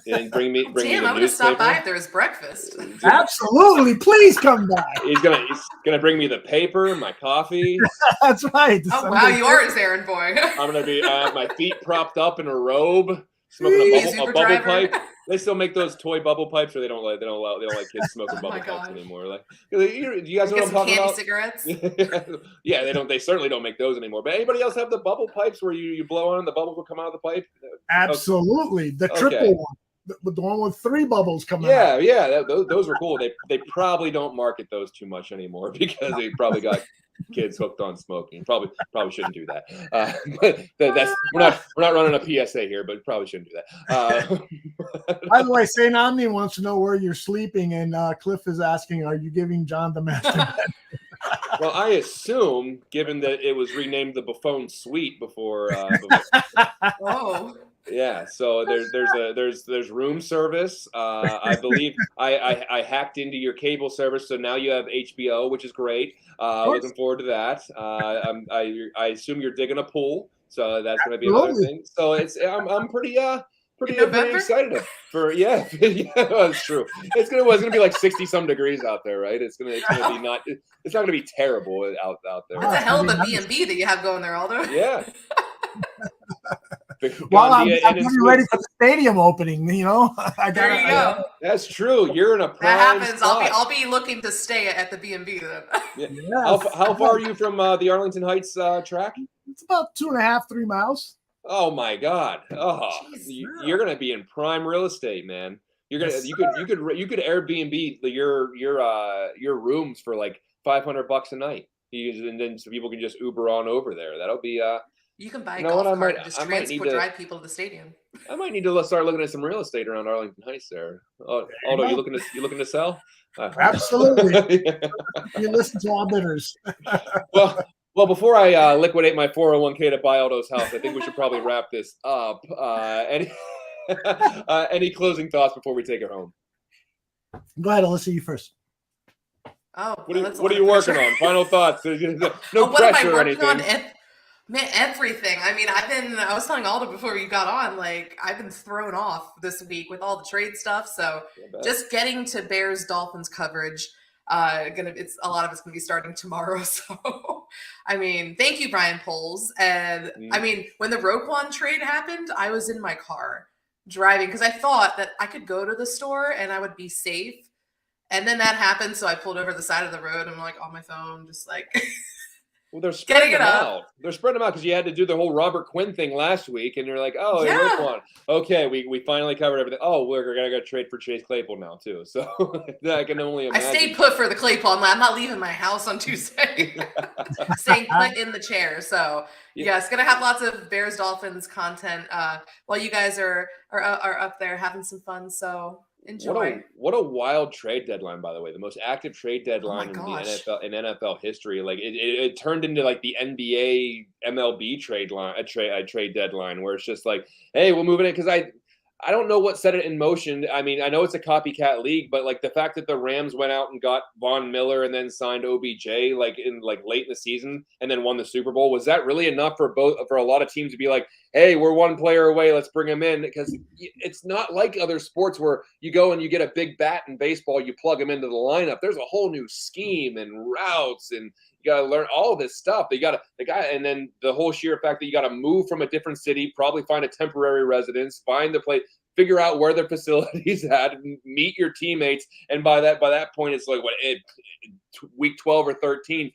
And bring me. Damn, I'm going to stop by if there's breakfast. Absolutely, please come by. He's gonna bring me the paper, my coffee. That's right. Oh wow, you are his errand boy. I'm gonna be my feet propped up in a robe, smoking a bubble pipe. They still make those toy bubble pipes, or they don't like kids smoking bubble pipes anymore. Like, do you guys know what I'm talking about? Cigarettes. Yeah, they don't. They certainly don't make those anymore. But anybody else have the bubble pipes where you blow on and the bubbles will come out of the pipe? Absolutely, the triple one. The one with 3 bubbles coming out. Yeah, those were cool. They probably don't market those too much anymore because they probably got kids hooked on smoking. Probably shouldn't do that. But we're not running a PSA here, but probably shouldn't do that. By the way, St. Omni wants to know where you're sleeping, and Cliff is asking, are you giving John the master bed? Well, I assume, given that it was renamed the Buffone Suite before. Oh. Yeah, so there's room service. I believe I hacked into your cable service, so now you have HBO, which is great. Looking forward to that. I assume you're digging a pool, so that's going to be another thing. So I'm pretty excited for that's true. It's gonna be like 60-some degrees out there, right? It's not gonna be terrible out there. That's a hell of a B&B that you have going there, Aldo. Yeah. Well, I'm getting ready for the stadium opening. There you go. That's true. You're in a prime that happens. spot. I'll be looking to stay at the B&B then. Yeah. Yes. How far are you from the Arlington Heights track? It's about 2.5-3 miles. Oh my God! Oh, you're gonna be in prime real estate, man. You could Airbnb your rooms for like $500 a night. And then so people can just Uber on over there. That'll be You can buy a you know what, golf cart and just drive people to the stadium. I might need to start looking at some real estate around Arlington Heights there. Aldo, you looking to sell? Absolutely. You listen to all bidders. Well, before I liquidate my 401k to buy Aldo's house, I think we should probably wrap this up. Any closing thoughts before we take it home? Go ahead, Alyssa, you first. Oh, what are you working on? Final thoughts. No what pressure am I or working anything. on? Man, everything. I mean, I was telling Aldo before you got on, like, I've been thrown off this week with all the trade stuff. So just getting to Bears Dolphins coverage, a lot of it's gonna be starting tomorrow. So I mean, thank you, Brian Poles. And I mean, when the Roquan trade happened, I was in my car driving because I thought that I could go to the store and I would be safe. And then that happened, so I pulled over the side of the road and I'm like on my phone, just like well, they're spreading them out. They're spreading them out because you had to do the whole Robert Quinn thing last week, and you're like, oh, yeah. Roquan. Okay, we finally covered everything. Oh, we're gonna go trade for Chase Claypool now too. So I can only imagine. I stayed put for the Claypool. I'm not leaving my house on Tuesday. Staying put in the chair. So yes, gonna have lots of Bears Dolphins content while you guys are up there having some fun. So enjoy. What a wild trade deadline, by the way. The most active trade deadline in NFL history. Like it turned into like the NBA MLB trade deadline where it's just like, hey, we'll move it in because I don't know what set it in motion. I mean, I know it's a copycat league, but like the fact that the Rams went out and got Von Miller and then signed OBJ like late in the season and then won the Super Bowl, was that really enough for a lot of teams to be like, hey, we're one player away, let's bring him in? Because it's not like other sports where you go and you get a big bat in baseball, you plug him into the lineup. There's a whole new scheme and routes and you got to learn all this stuff. And then the whole sheer fact that you got to move from a different city, probably find a temporary residence, find the place, figure out where their facilities at, meet your teammates, and by that point, it's like week 12 or 13.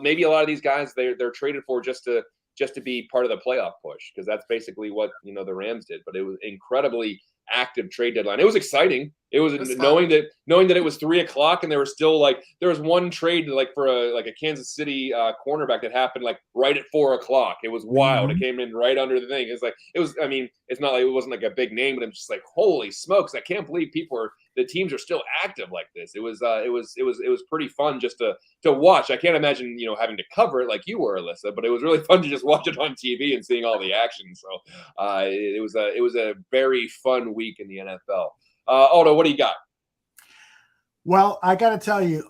Maybe a lot of these guys they're traded for just to be part of the playoff push because that's basically what the Rams did. But it was incredibly active trade deadline. It was exciting. It was knowing that it was 3:00 and there was one trade for a Kansas City cornerback that happened like right at 4:00. It was wild. It came in right under the thing. I mean, it's not like it wasn't like a big name, but I'm just like, holy smokes! I can't believe the teams are still active like this. It was pretty fun just to watch. I can't imagine having to cover it like you were, Alyssa, but it was really fun to just watch it on TV and seeing all the action. So it was a very fun week in the NFL. Aldo, what do you got? Well, I got to tell you,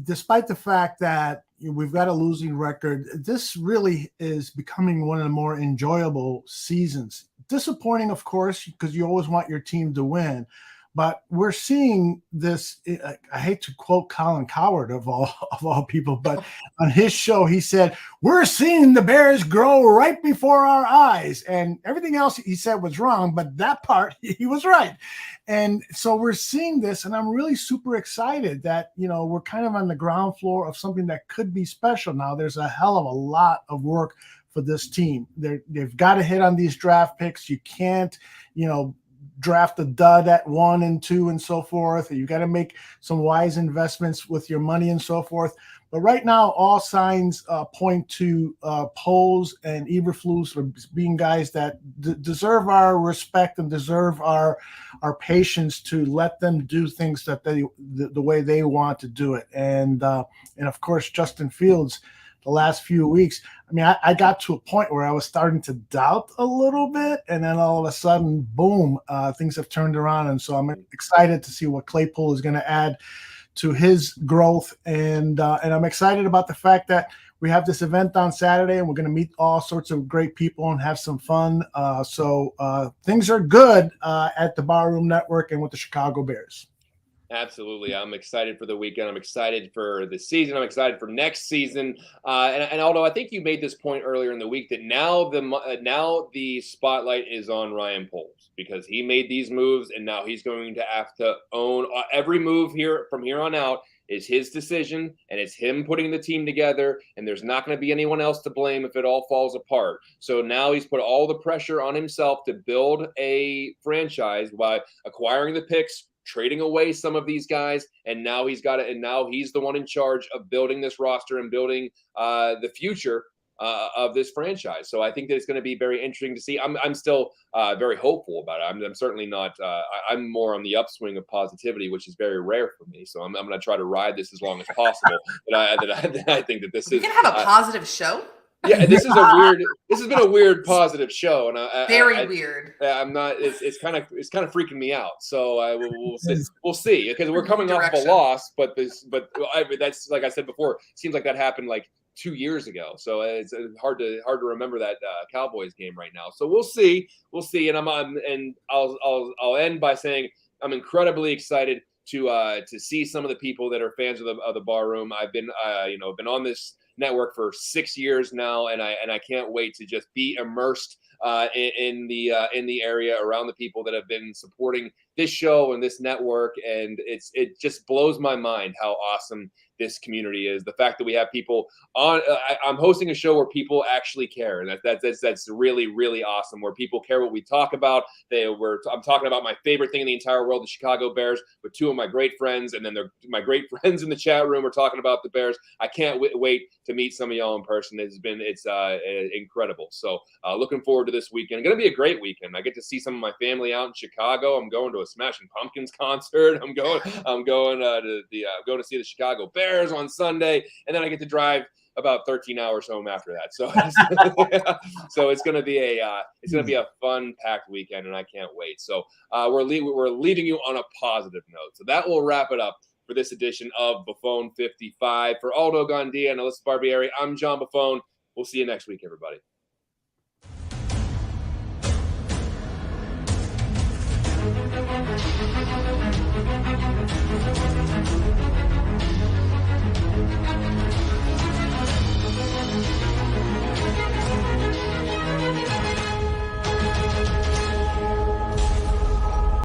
despite the fact that we've got a losing record, this really is becoming one of the more enjoyable seasons. Disappointing, of course, because you always want your team to win. But we're seeing this. I hate to quote Colin Cowherd of all people, but on his show, he said, we're seeing the Bears grow right before our eyes. And everything else he said was wrong, but that part, he was right. And so we're seeing this, and I'm really super excited that, we're kind of on the ground floor of something that could be special. Now, there's a hell of a lot of work for this team. They've got to hit on these draft picks. You can't, draft a dud at 1 and 2 and so forth. You got to make some wise investments with your money and so forth. But right now, all signs point to Poles and Eberflus for being guys that deserve our respect and deserve our patience to let them do things that the way they want to do it. And of course, Justin Fields. The last few weeks, I mean, I got to a point where I was starting to doubt a little bit, and then all of a sudden, boom, things have turned around. And so I'm excited to see what Claypool is going to add to his growth. And I'm excited about the fact that we have this event on Saturday, and we're going to meet all sorts of great people and have some fun. So things are good at the Barroom Network and with the Chicago Bears. Absolutely. I'm excited for the weekend. I'm excited for the season. I'm excited for next season. And although I think you made this point earlier in the week that now the spotlight is on Ryan Poles because he made these moves and now he's going to have to own every move here from here on out. is his decision, and it's him putting the team together, and there's not going to be anyone else to blame if it all falls apart. So now he's put all the pressure on himself to build a franchise by acquiring the picks, trading away some of these guys, and now he's got it. And now he's the one in charge of building this roster and building the future of this franchise. So I think that it's going to be very interesting to see. I'm still very hopeful about it. I'm certainly not. I'm more on the upswing of positivity, which is very rare for me. So I'm going to try to ride this as long as possible. But I think that this we is. can have a positive show. Yeah, this is a weird. This has been a weird positive show, and very weird. I'm not. It's kind of freaking me out. So we'll see because we're coming off of a loss, but that's like I said before. It seems like that happened like 2 years ago, so it's hard to remember that Cowboys game right now. So we'll see, and I'll end by saying I'm incredibly excited to see some of the people that are fans of the bar room. I've been been on this network for 6 years now, and I can't wait to just be immersed in the area around the people that have been supporting this show and this network, and it just blows my mind how awesome this community is. The fact that we have people on, I'm hosting a show where people actually care, and that's really, really awesome. Where people care what we talk about. I'm talking about my favorite thing in the entire world, the Chicago Bears, with two of my great friends, and then my great friends in the chat room are talking about the Bears. I can't wait to meet some of y'all in person. It's incredible. So looking forward to this weekend. Going to be a great weekend. I get to see some of my family out in Chicago. I'm going to a Smashing Pumpkins concert. I'm going to see the Chicago Bears on Sunday, and then I get to drive about 13 hours home after that. So, so it's going to be a fun, packed weekend, and I can't wait. So we're leaving you on a positive note. So that will wrap it up for this edition of Buffone 55. For Aldo Gandia and Alyssa Barbieri, I'm John Buffone. We'll see you next week, everybody.